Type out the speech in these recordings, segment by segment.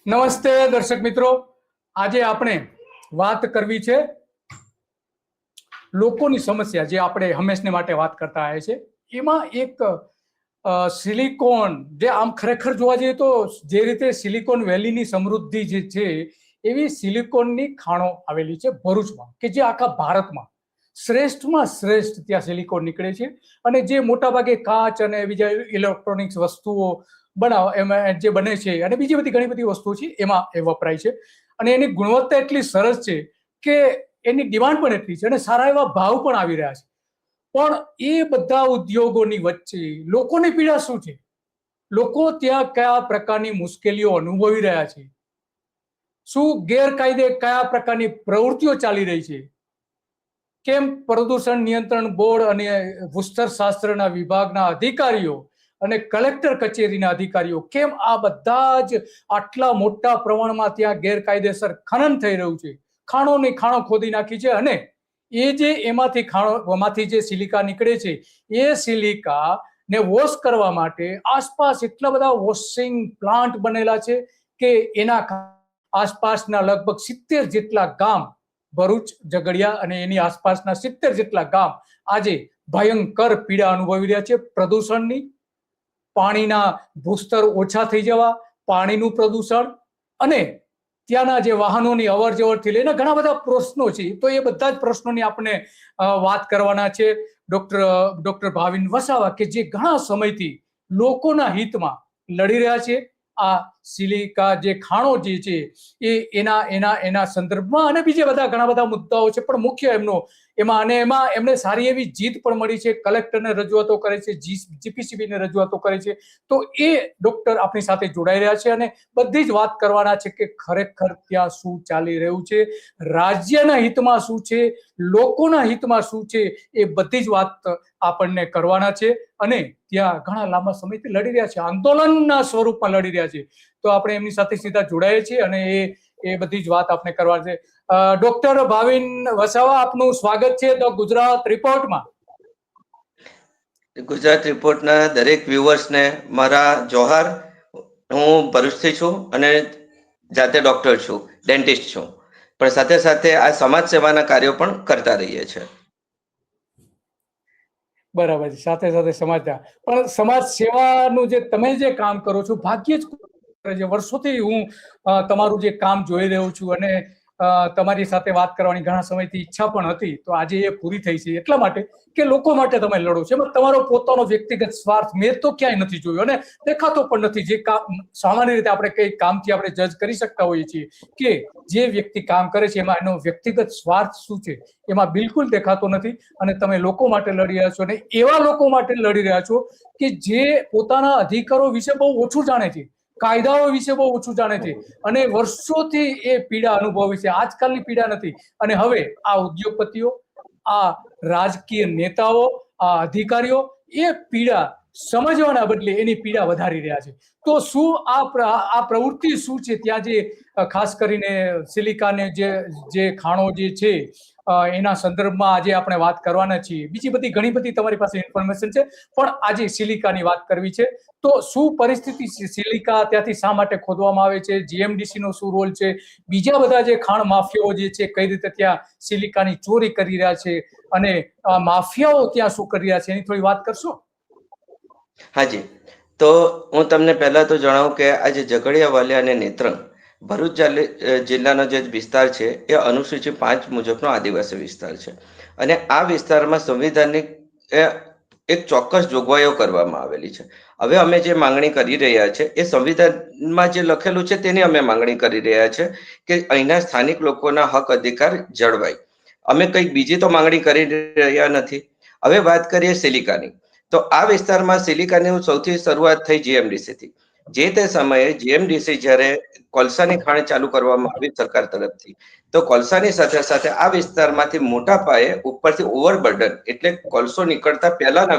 નમસ્તે દર્શક મિત્રો, આજે આપણે વાત કરવી છે લોકોની સમસ્યા જે આપણે હંમેશને માટે વાત કરતા આવ્યા છે. એમાં એક સિલિકોન, જે આમ ખરેખર જોવા જઈએ તો જે રીતે સિલિકોન વેલીની સમૃદ્ધિ જે છે એવી સિલિકોનની ખાણો આવેલી છે ભરૂચમાં, કે જે આખા ભારતમાં શ્રેષ્ઠમાં શ્રેષ્ઠ ત્યાં સિલિકોન નીકળે છે. અને જે મોટાભાગે કાચ અને બીજા ઇલેક્ટ્રોનિક્સ વસ્તુઓ એમાં જે બને છે અને બીજી બધી ઘણી બધી વસ્તુઓ છે એમાં એ વપરાય છે. અને એની ગુણવત્તા એટલી સરસ છે કે એની ડિમાન્ડ પણ એટલી છે અને સારા એવા ભાવ પણ આવી રહ્યા છે. પણ એ બધા ઉદ્યોગોની વચ્ચે લોકોની પીડા શું છે? લોકો ત્યાં કયા પ્રકારની મુશ્કેલીઓ અનુભવી રહ્યા છે? શું ગેરકાયદે કયા પ્રકારની પ્રવૃત્તિઓ ચાલી રહી છે? કેમ પ્રદૂષણ નિયંત્રણ બોર્ડ અને ભૂસ્તર શાસ્ત્રના વિભાગના અધિકારીઓ અને કલેક્ટર કચેરીના અધિકારીઓ કેમ આ બધા જ આટલા મોટા પ્રમાણમાં ત્યાં ગેરકાયદેસર ખનન થઈ રહ્યું છે? ખાણોની ખાણો ખોદી નાખી છે અને એ જે એમાંથી જે સિલિકા નીકળે છે એ સિલિકા ને વોશ કરવા માટે આસપાસ એટલા બધા વોશિંગ પ્લાન્ટ બનેલા છે કે એના આસપાસના લગભગ 70 જેટલા ગામ, ભરૂચ, ઝઘડિયા અને એની આસપાસના 70 જેટલા ગામ આજે ભયંકર પીડા અનુભવી રહ્યા છે પ્રદૂષણની. પાણીના ભૂસ્તર ઓછા થઈ જવા, પાણીનું પ્રદૂષણ અને ત્યાંના જે વાહનોની અવર જવરથી લઈને ઘણા બધા પ્રશ્નો છે. તો એ બધા જ પ્રશ્નોની આપણે વાત કરવાના છે ડોક્ટર ભાવિન વસાવા, કે જે ઘણા સમયથી લોકોના હિતમાં લડી રહ્યા છે. આ સિલિકા જે ખાણો જે છે એના સંદર્ભમાં અને બીજા બધા ઘણા બધા મુદ્દાઓ છે, પણ મુખ્ય એમાં એમને સારી એવી જીત પણ મળી છે. કલેક્ટરને રજૂઆતો કરે છે, જીપીસીબીને રજૂઆતો કરે છે. તો એ ડોક્ટર આપણી સાથે જોડાઈ રહ્યા છે અને બધી જ વાત કરવાના છે કે ખરેખર ત્યાં શું ચાલી રહ્યું છે, રાજ્યના હિતમાં શું છે, લોકોના હિતમાં શું છે, એ બધી જ વાત આપણને કરવાના છે. અને ત્યાં ઘણા લાંબા સમયથી લડી રહ્યા છે, આંદોલનના સ્વરૂપમાં લડી રહ્યા છે. તો આપણે એમની સાથે સીધા જોડાઈએ છીએ અને એ બધી જ વાત આપણે કરવાની છે. ડોક્ટર ભાવિન વસાવા, આપનું સ્વાગત છે ધ ગુજરાત રિપોર્ટમાં. ગુજરાત રિપોર્ટના દરેક વ્યુઅર્સને મારા જોહાર. હું ભરૂચથી છું અને જાતે ડોક્ટર છું, ડેન્ટિસ્ટ છું, પણ સાથે સાથે આ સમાજ સેવાના કાર્યો પણ કરતા રહીએ છીએ. બરાબર છે, સાથે સાથે સમાજ સેવાનું જે તમે જે કામ કરો છો ભાગ્યે જ કરે છે. વર્ષોથી હું તમારું જે કામ જોઈ રહ્યો છું અને તમારી સાથે વાત કરવાની ઘણા સમયથી ઈચ્છા પણ હતી. તો આજે એ પૂરી થઈ છે એટલા માટે કે લોકો માટે તમે લડો છો. એમાં તમારો પોતાનો વ્યક્તિગત સ્વાર્થ મેં તો ક્યાંય નથી જોયો અને દેખાતો પણ નથી. જે કામ સામાન્ય રીતે આપણે કઈ કામથી આપણે જજ કરી શકતા હોઈએ છીએ કે જે વ્યક્તિ કામ કરે છે એમાં એનો વ્યક્તિગત સ્વાર્થ શું છે એમાં બિલકુલ દેખાતો નથી. અને તમે લોકો માટે લડી રહ્યા છો અને એવા લોકો માટે લડી રહ્યા છો કે જે પોતાના અધિકારો વિશે બહુ ઓછું જાણે છે, કાયદાઓ વિશે બહુ ઓછું જાણે છે અને વર્ષોથી એ પીડા અનુભવી છે. આજકાલની પીડા નથી. અને હવે આ ઉદ્યોગપતિઓ, આ રાજકીય નેતાઓ, આ અધિકારીઓ એ પીડા સમજવાના બદલે એની પીડા વધારી રહ્યા છે. તો શું આ પ્રવૃત્તિ શું છે ત્યાં જે ખાસ કરીને સિલિકાને જે ખાણો જે છે એના સંદર્ભમાં આજે આપણે વાત કરવાના છીએ. બીજી બધી ઘણી બધી તમારી પાસે ઇન્ફોર્મેશન છે, પણ આજે સિલિકાની વાત કરવી છે. તો શું પરિસ્થિતિ સિલિકા ત્યાંથી શા માટે ખોદવામાં આવે છે, જીએમડીસી નો શું રોલ છે, બીજા બધા જે ખાણ માફિયાઓ જે છે કઈ રીતે ત્યાં સિલિકાની ચોરી કરી રહ્યા છે અને માફિયાઓ ત્યાં શું કરી રહ્યા છે એની થોડી વાત કરશો? હાજી, તો હું તમને પહેલા તો જણાવું કે આજે ઝઘડિયા, વાલિયા અને નેત્રંગ ભરૂચ જિલ્લાનો જે વિસ્તાર છે એ અનુસૂચિ 5 મુજબનો આદિવાસી વિસ્તાર છે. અને આ વિસ્તારમાં સંવિધાનિક એક ચોક્કસ જોગવાઈઓ કરવામાં આવેલી છે. હવે અમે જે માંગણી કરી રહ્યા છે એ સંવિધાનમાં જે લખેલું છે તેની અમે માંગણી કરી રહ્યા છે કે અહીંના સ્થાનિક લોકોના હક અધિકાર જળવાય. અમે કંઈક બીજી તો માંગણી કરી રહ્યા નથી. હવે વાત કરીએ સિલિકાની, તો આ વિસ્તારમાં સિલિકાની સૌથી શરૂઆત થઈ જીએમડીસીથી. જે તે સમયે જીએમડીસી જ્યારે કોલસાની ખાણ ચાલુ કરવામાં આવી સરકાર તરફથી, તો કોલસાની સાથે સાથે આ વિસ્તારમાંથી મોટા પાયે ઉપરથી ઓવરબર્ડન એટલે કોલસો નીકળતા પહેલાના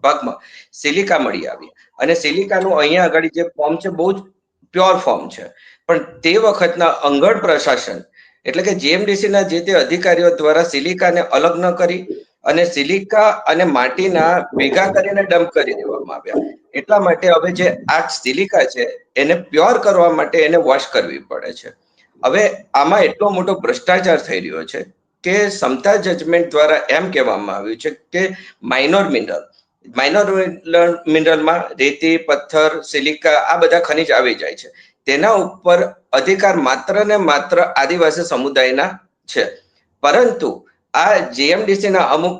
ભાગમાં સિલિકા મળી આવી. અને સિલિકાનું અહીંયા આગળ જે ફોર્મ છે બહુ જ પ્યોર ફોર્મ છે. પણ તે વખતના અંગડ પ્રશાસન એટલે કે જીએમડીસીના જે તે અધિકારીઓ દ્વારા સિલિકાને અલગ ન કરી અને સિલિકા અને માટીના ભેગા કરીને ડમ્પ કરી દેવામાં આવ્યા. એટલા માટે હવે જે આ સિલિકા છે એને પ્યોર કરવા માટે એને વોશ કરવી પડે છે. હવે આમાં એટલો મોટો ભ્રષ્ટાચાર થઈ રહ્યો છે કે સમતા જજમેન્ટ દ્વારા એમ કહેવામાં આવ્યું છે કે માઇનોર મિનરલમાં રેતી, પથ્થર, સિલિકા આ બધા ખનિજ આવી જાય છે. તેના ઉપર અધિકાર માત્ર ને માત્ર આદિવાસી સમુદાયના છે. પરંતુ આ જીએમડીસીના અમુક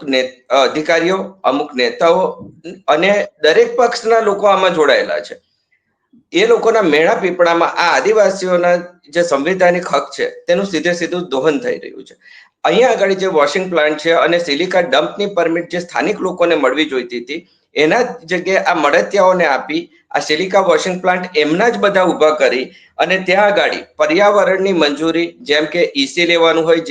અધિકારીઓ, અમુક નેતાઓ અને દરેક પક્ષના લોકો આમાં જોડાયેલા છે. એ લોકોના મેળા પીપળામાં આ આદિવાસીઓના જે સંવિધાનિક હક છે તેનું સીધું દોહન થઈ રહ્યું છે. અહીંયા આગળ જે વોશિંગ પ્લાન્ટ છે અને સિલિકા ડમ્પની પરમિટ જે સ્થાનિક લોકોને મળવી જોઈતી હતી એના જગ્યાએ આ મળતિયાઓને આપી આ સિલિકા વોશિંગ પ્લાન્ટ એમના જ બધા ઊભા કરી અને ત્યાં આગળ પર્યાવરણની મંજૂરી જેમ કે ઈસી લેવાનું હોય,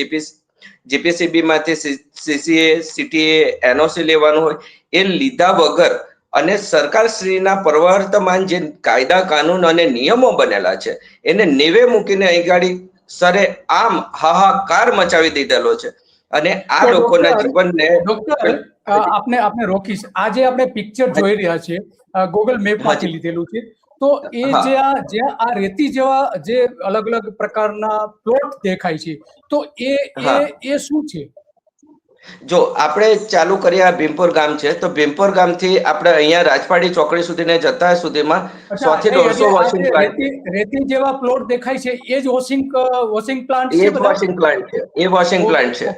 જીપીસીબી માંથી સીસીએ, સીટીએ, એનઓસી લેવાનું હોય એ લીધા વગર અને સરકારશ્રીના પ્રવર્તમાન જે કાયદા કાનૂન અને નિયમો બનેલા છે એને નેવે મૂકીને અહીં ગાડી સરે આમ હાહાકાર મચાવી દીધેલો છે. અને આ લોકોના જીવનને ડોક્ટર આપને રોકીશ. આજે આપણે પિક્ચર જોઈ રહ્યા છીએ, ગૂગલ મેપ માંથી લીધેલું છે. તો એ જ્યાં આ રેતી જેવા જે અલગ અલગ પ્રકારના પ્લોટ દેખાય છે તો એ શું છે? જો આપણે ચાલુ કરીએ આ ભીમપુર ગામ છે તો ભીમપુર ગામથી આપણે અહીંયા રાજપાડી ચોકડી સુધીને જતા સુધીમાં 100 થી 150 વોશિંગ પ્લાન્ટ રેતી જેવા પ્લોટ દેખાય છે એ જ વોશિંગ પ્લાન્ટ છે. એ વોશિંગ પ્લાન્ટ છે. એ વોશિંગ પ્લાન્ટ છે.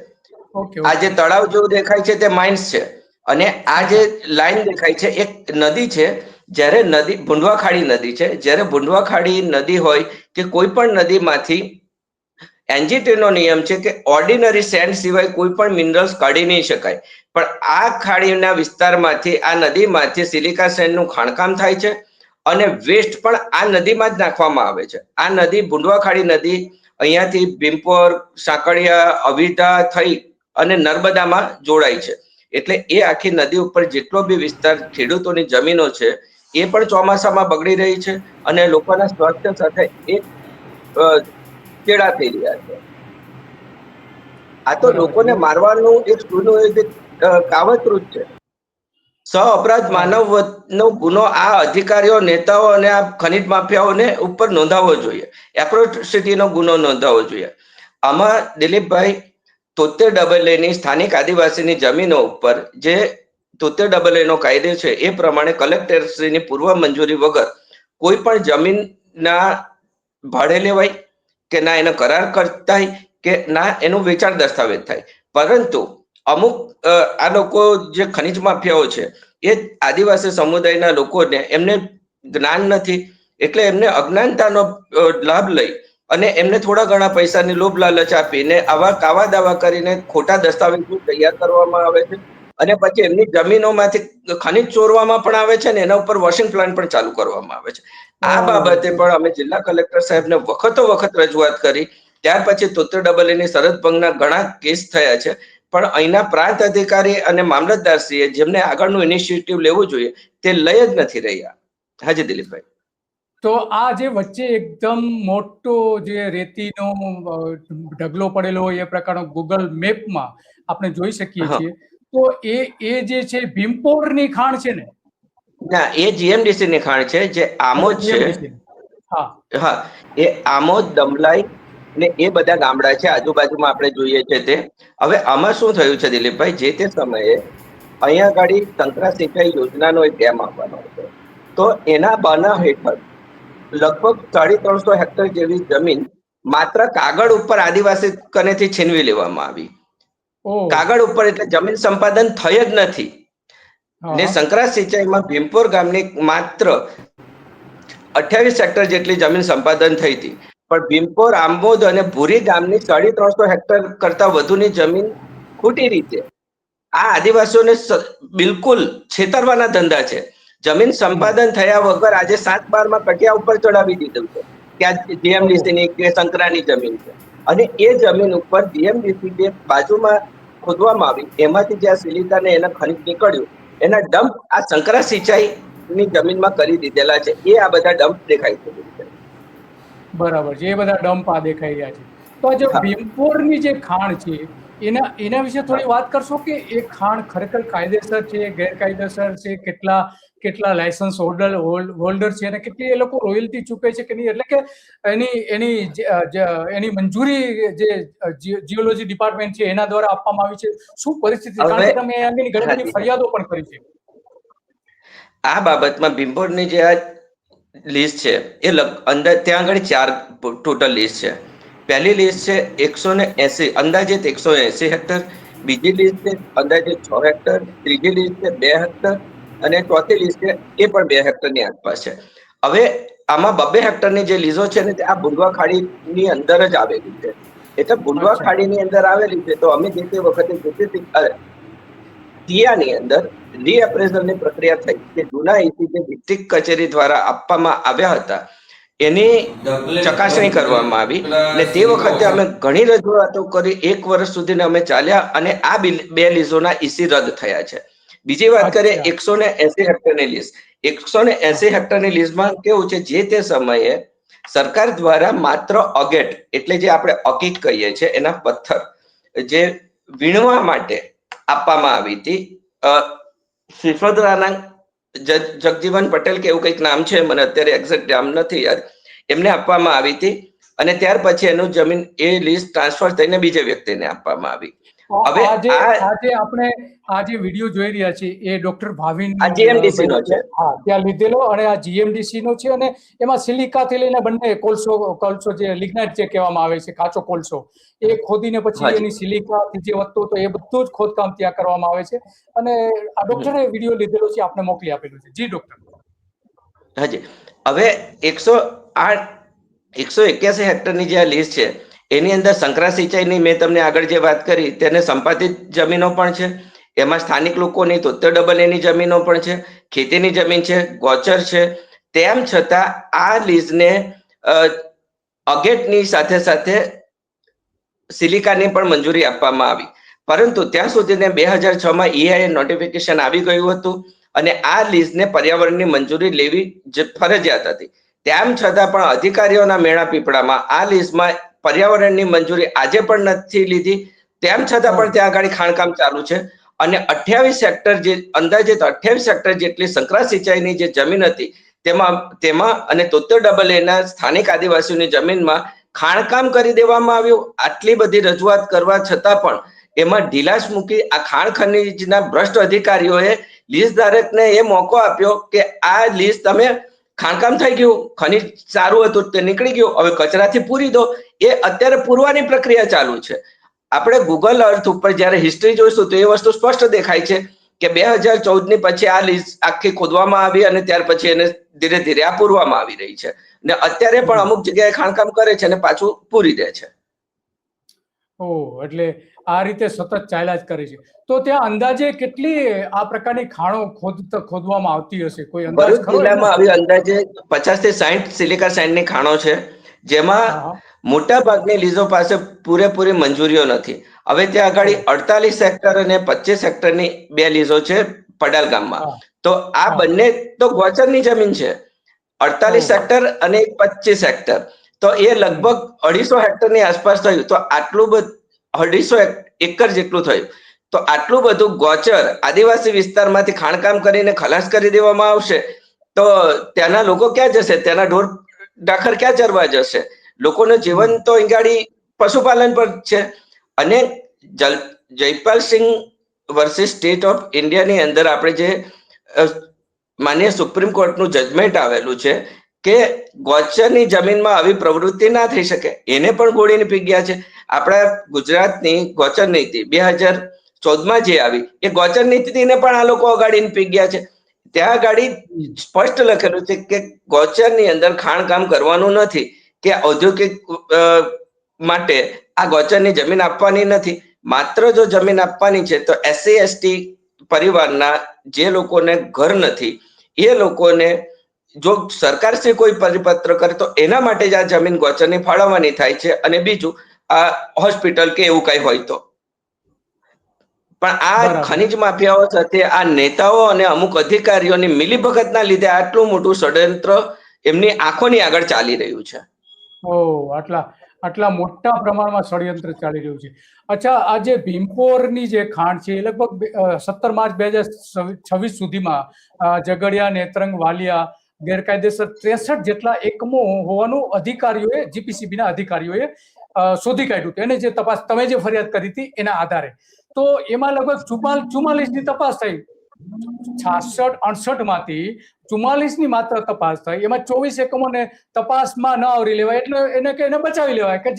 આ જે તળાવ જેવું દેખાય છે તે માઇન્સ છે. અને આ જે લાઈન દેખાય છે એક નદી છે. જ્યારે નદી ભૂંડવાખાડી નદી છે. જ્યારે ભૂંડવાખાડી નદી હોય કે કોઈ પણ નદીમાંથી એનજીટીનો નિયમ છે કે ઓર્ડિનરી સેન્ડ સિવાય કોઈ પણ મિનરલ્સ કાઢી નહીં શકાય. પણ આ ખાડીના વિસ્તારમાંથી આ નદીમાંથી સિલિકા સેન્ડનું ખાણકામ થાય છે અને વેસ્ટ પણ આ નદીમાં જ નાખવામાં આવે છે. આ નદી ભૂંડવાખાડી નદી અહીંયાથી ભીમપોર, સાંકળિયા, અવિધા થઈ અને નર્મદામાં જોડાય છે. એટલે એ આખી નદી ઉપર જેટલો બી વિસ્તાર ખેડૂતોની જમીનો છે એ પણ ચોમાસામાં બગડી રહી છે અને લોકોના સ્વાસ્થ્ય સાથે એક ચેડા થઈ રહ્યા છે. આ તો લોકોને મારવાનું એક સુનિયોજિત કાવતરું છે. અપરાધ માનવનો ગુનો આ અધિકારીઓ, નેતાઓ અને આ ખનિજ માફિયાઓને ઉપર નોંધાવવો જોઈએ. એટ્રોસિટીનો ગુનો નોંધાવવો જોઈએ. આમાં દિલીપભાઈ 73AA ની સ્થાનિક આદિવાસીની જમીનો ઉપર જે 73AA નો કાયદો છે એ પ્રમાણે કલેક્ટરશ્રીની પૂર્વ મંજૂરી વગર કોઈ પણ જમીનના ભાડે લેવાય કે ના એનો કરાર કરતા કે ના એનું વેચાણ દસ્તાવેજ થાય. પરંતુ અમુક આ લોકો જે ખનિજ માફિયાઓ છે એ આદિવાસી સમુદાયના લોકોને એમને જ્ઞાન નથી એટલે એમને અજ્ઞાનતાનો લાભ લઈ અને એમને થોડા ઘણા પૈસાની લોભ લાલચ આપીને આવા કાવા દાવા કરીને ખોટા દસ્તાવેજો તૈયાર કરવામાં આવે છે અને પછી એમની જમીનોમાંથી ખનિજ ચોરવામાં પણ આવે છે ને એના ઉપર વોશિંગ પ્લાન્ટ પણ ચાલુ કરવામાં આવે છે. આ બાબતે પણ અમે જિલ્લા કલેક્ટર સાહેબને વખતો વખત રજૂઆત કરી. ત્યાર પછી 73AA ની શરત ભંગના ઘણા કેસ થયા છે. પણ અહીંના પ્રાંત અધિકારી અને મામલતદારશ્રીએ જેમને આગળનું ઇનિશિયેટિવ લેવું જોઈએ તે લઈ જ નથી રહ્યા. હાજી દિલીપભાઈ. તો આ જે વચ્ચે એકદમ મોટો જે રેતીનો ઢગલો પડેલો હોય એ પ્રકારનો ગૂગલ મેપમાં આપણે જોઈ શકીએ છીએ. તો એ જે છે ભીમપોરની ખાણ છે ને? ના, એ જીએમડીસી ની ખાણ છે જે આમોદ છે. હા, એ આમોદ, દમલાઈ ને એ બધા ગામડા છે આજુબાજુમાં આપણે જોઈએ છે તે. હવે આમાં શું થયું છે દિલીપભાઈ, જે તે સમયે અહીંયા ગાડી સંકરા સિંચાઈ યોજનાનો એક ડેમ આપવાનો હતો. તો એના બાના હેઠળ લગભગ 350 હેક્ટર જેવી જમીન માત્ર કાગળ ઉપર આદિવાસી કનેથી છીનવી લેવામાં આવી. કાગળ ઉપર, એટલે જમીન સંપાદન થઈ જ નથી. ને સંકરા સિંચાઈમાં ભીમપોર ગામની માત્ર 28 હેક્ટર જેટલી જમીન સંપાદન થઈ હતી. પણ ભીમપોર, આંબોદ અને ભૂરી ગામની 350 હેક્ટર કરતા વધુની જમીન ખોટી રીતે આ આદિવાસીઓને બિલકુલ છેતરવાના ધંધા છે. જમીન સંપાદન થયા વગર આજે 7/12 માં કટિયા ઉપર ચડાવી દીધું છે કે આ જીએમડીસી ની કે સંકરાની જમીન છે. અને એ જમીન ઉપર જીએમડીસી જે બાજુમાં ખોદવામાં આવી એમાંથી જે આ સિલિકા ને એના ખનિજ નીકળ્યું એના ડમ્પ આ સંકરા સિંચાઈની જમીનમાં કરી દીધેલા છે. એ આ બધા ડમ્પ દેખાય છે. બરાબર છે, એ બધા ડમ્પ આ દેખાઈ રહ્યા છે. તો આ જે ભીમપોરની જે ખાણ છે એના વિશે થોડી વાત કરશો કે એ ખાણ ખરેખર કાયદેસર છે, ગેરકાયદેસર છે, કેટલા લાયસન્સ હોલ્ડર છે અને કેટલી એ લોકો રોયલ્ટી ચૂકે છે કે નહીં, એટલે કે એની મંજૂરી જે જીઓલોજી ડિપાર્ટમેન્ટ છે એના દ્વારા આપવામાં આવી છે, શું પરિસ્થિતિ? કારણ કે તમે એ અંગેની ઘણી બધી ફરિયાદો પણ કરી છે. આ બાબતમાં ભીમભોરની જે આ લિસ્ટ છે એ અંદર ત્યાં આગળ 4 ટોટલ લિસ્ટ છે. પહેલી લિસ્ટ છે 180, અંદાજિત 180 હેક્ટર. બીજી લિસ્ટ છે અંદાજિત 6 હેક્ટર. ત્રીજી લિસ્ટ છે 2 હેક્ટર અને ચોથી લિસ્ટ છે એ પણ 2 હેક્ટરની આસપાસ છે. હવે આમાં 2 હેક્ટરની જે લીઝો છે ને આ બુંડવા ખાડીની અંદર જ આવેલી છે. એટલે બુંડવા ખાડીની અંદર આવેલી છે તો અમે જે તે વખતે તિયાની અંદર રીએપ્રેઝલની પ્રક્રિયા થઈ કે જૂના એસી જે ડિસ્ટ્રિક્ટ કચેરી દ્વારા આપવામાં આવ્યા હતા એની ચકાસણી કરવામાં આવી અને તે વખતે અમે ઘણી રજૂઆતો કરી. 1 વર્ષ સુધી અમે ચાલ્યા અને આ 2 લીઝોના ઈસી રદ થયા છે. બીજી વાત કરીએ 180 હેક્ટરની લીઝ. 180 હેક્ટરની લીઝમાં કેવું છે, જે તે સમયે સરકાર દ્વારા માત્ર અગેટ એટલે જે આપણે અકીક કહીએ છીએ એના પથ્થર જે વીણવા માટે આપવામાં આવી હતી. સિસોદરાના જગજીવન પટેલ કે એવું કંઈક નામ છે, મને અત્યારે એક્ઝેક્ટ નામ નથી યાદ, એમને આપવામાં આવી હતી અને ત્યાર પછી એનું જમીન એ લીઝ ટ્રાન્સફર થઈને બીજા વ્યક્તિને આપવામાં આવી. હવે આજે આપણે આ જે વિડીયો જોઈ રહ્યા છીએ એ ડોક્ટર ભાવિન જીએમડીસી નો છે. ત્યાં લીધેલો અને આ જીએમડીસી નો છે અને એમાં સિલિકાથી લઈને બંને કોલસો જે લિગ્નાઇટ જે કહેવામાં આવે છે, કાચો કોલસો, એ ખોદીને પછી એની સિલિકાથી જે વધતો હતો એ બધું જ ખોદકામ ત્યાં કરવામાં આવે છે અને આ ડોક્ટરે વિડીયો લીધેલો છે, આપણે મોકલી આપેલું છે. જી ડોક્ટર. હાજી. હવે 181 હેક્ટરની જે આ લીઝ છે એની અંદર સંકરા સિંચાઈની મેં તમને આગળ જે વાત કરી તેને સંપાદિત જમીનો પણ છે. એમાં સ્થાનિક લોકોની 73 ની જમીનો પણ છે, ખેતીની જમીન છે, ગોચર છે. તેમ છતાં આ લીઝને અગેટની સાથે સાથે સિલિકાની પણ મંજૂરી આપવામાં આવી. પરંતુ ત્યાં સુધીને 2006માં EIA નોટિફિકેશન આવી ગયું હતું અને આ લીઝને પર્યાવરણની મંજૂરી લેવી ફરજિયાત હતી. તેમ છતાં પણ અધિકારીઓના મેળા પીપળામાં આ લીઝમાં પર્યાવરણની મંજૂરી આજે પણ નથી લીધી. તેમ છતાં પણ ત્યાં આગળ ખાણકામ ચાલુ છે અને 28 હેક્ટર જે અંદાજિત 28 હેક્ટર જેટલી સંકરા સિંચાઈની જે જમીન હતી તેમાં અને 73 ના સ્થાનિક આદિવાસીઓની જમીનમાં ખાણકામ કરી દેવામાં આવ્યું. આટલી બધી રજૂઆત કરવા છતાં પણ એમાં ઢીલાસ મૂકી આ ખાણ ખનીજના ભ્રષ્ટ અધિકારીઓએ લીઝ ધારકને એ મોકો આપ્યો કે આ લીઝ તમે ખાણકામ થઈ ગયું, ખનીજ સારું હતું તે નીકળી ગયું, હવે કચરાથી પૂરી દો. એ અત્યારે પૂરવાની પ્રક્રિયા ચાલુ છે. આપણે ગૂગલ અર્થ ઉપર જ્યારે હિસ્ટ્રી જોઈશું તો એ વસ્તુ સ્પષ્ટ દેખાય છે કે 2014 ની પછી આ લીઝ આખી ખોદવામાં આવી અને ત્યાર પછી એને ધીરે ધીરે આ પૂરવામાં આવી રહી છે ને અત્યારે પણ અમુક જગ્યાએ ખાણકામ કરે છે અને પાછું પૂરી દે છે. એટલે આ રીતે સતત ચાલ્યા જ કરે છે. તો ત્યાં અંદાજે કેટલી આ પ્રકારની ખાણો ખોદવામાં આવતી હશે? કોઈ અંદાજ ખરો? જિલ્લામાં આવી અંદાજે 50 થી 60 સિલિકા સેન્ડની ખાણો છે, જેમાં મોટા ભાગની લીઝો પાસે પૂરેપૂરી મંજૂરીઓ નથી. હવે ત્યાં આગળ 48 હેક્ટર અને 25 હેક્ટરની 2 લીઝો છે પડાલ ગામમાં. તો આ બંને તો ગોચરની જમીન છે, 48 હેક્ટર અને 25 હેક્ટર. તો એ લગભગ 250 હેક્ટરની આસપાસ થયું. તો આટલું બધું 250 એકર જેટલું થયું. તો આટલું બધું ગોચર આદિવાસી વિસ્તારમાંથી ખાણકામ કરીને ખલાસ કરી દેવામાં આવશે તો ત્યાંના લોકો ક્યાં જશે? ત્યાંના ઢોર ડાખર ક્યાં ચરવા જશે? લોકોનું જીવન તો ઈંગાડી પશુપાલન પર છે. અને જયપાલસિંહ વર્સિસ સ્ટેટ ઓફ ઇન્ડિયાની અંદર આપણે જે માનનીય સુપ્રીમ કોર્ટનું જજમેન્ટ આવેલું છે કે ગોચરની જમીનમાં આવી પ્રવૃત્તિ ના થઈ શકે, એને પણ ગોળીને પી ગયા છે. આપણા ગુજરાતની ગોચર નીતિ 2014માં જે આવી એ ગોચર નીતિને પણ આ લોકો અગાડીને પી ગયા છે. ત્યાં આગળ સ્પષ્ટ લખેલું છે કે ગોચરની અંદર ખાણકામ કરવાનું નથી, કે ઔદ્યોગિક માટે આ ગોચરની જમીન આપવાની નથી. માત્ર જો જમીન આપવાની છે તો SC/ST પરિવારના જે લોકોને ઘર નથી એ લોકોને જો સરકાર શ્રી કોઈ પરિપત્ર કરે તો એના માટે જ આ જમીન ગોચરની ફાળવવાની થાય છે. અને બીજું આ હોસ્પિટલ કે એવું કઈ હોય તો. પણ આ ખનિજ માફિયાઓ સાથે આ નેતાઓ અને અમુક અધિકારીઓની મિલીભગતના લીધે આટલું મોટું ષડયંત્ર એમની આંખોની આગળ ચાલી રહ્યું છે. આટલા આટલા મોટા પ્રમાણમાં ષડયંત્ર ચાલી રહ્યું છે. અચ્છા, આ જે ભીમપોરની જે ખાણ છે એ લગભગ 17 માર્ચ 2026 સુધીમાં ઝઘડિયા, નેત્રંગ, વાલિયા ગેરકાયદેસર 63 જેટલા એકમો હોવાનું અધિકારીઓએ, જીપીસીબીના અધિકારીઓએ શોધી કાઢ્યું હતું. એને જે તપાસ તમે જે ફરિયાદ કરી હતી એના આધારે, તો એમાં લગભગ 44 ની તપાસ થઈ. 66-68 માંથી 44 ની માત્ર તપાસ થઈ. એમાં 24 એકમોને તપાસમાં ન આવરી લેવાય એટલે એને બચાવી લેવાય કે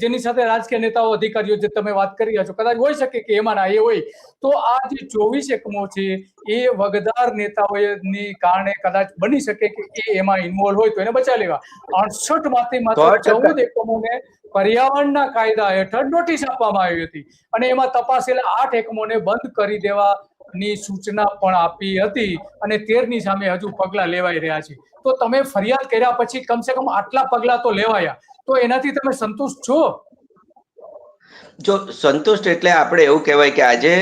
જેની સાથે રાજકીય નેતાઓ, અધિકારીઓ જે તમે વાત કરી રહ્યા છો, કદાચ હોઈ શકે કે એમાં ના એ હોય. તો આ જે 24 એકમો છે એ વગદાર નેતાઓની કારણે કદાચ બની શકે કે એ એમાં ઇન્વોલ્વ હોય તો એને બચાવી લેવા. 68 માંથી માત્ર 14 એકમોને પર્યાવરણના કાયદા હેઠળ નોટિસ આપવામાં આવી હતી અને એમાં તપાસેલા 8 એકમોને બંધ કરી દેવાની સૂચના પણ આપી હતી અને 13ની સામે હજુ પગલા લેવાઈ રહ્યા છે. તો તમે ફરિયાદ કર્યા પછી કમસે કમ આટલા પગલા તો લેવાયા, તો એનાથી તમે સંતુષ્ટ છો? જો સંતુષ્ટ એટલે આપણે એવું કહેવાય કે આજે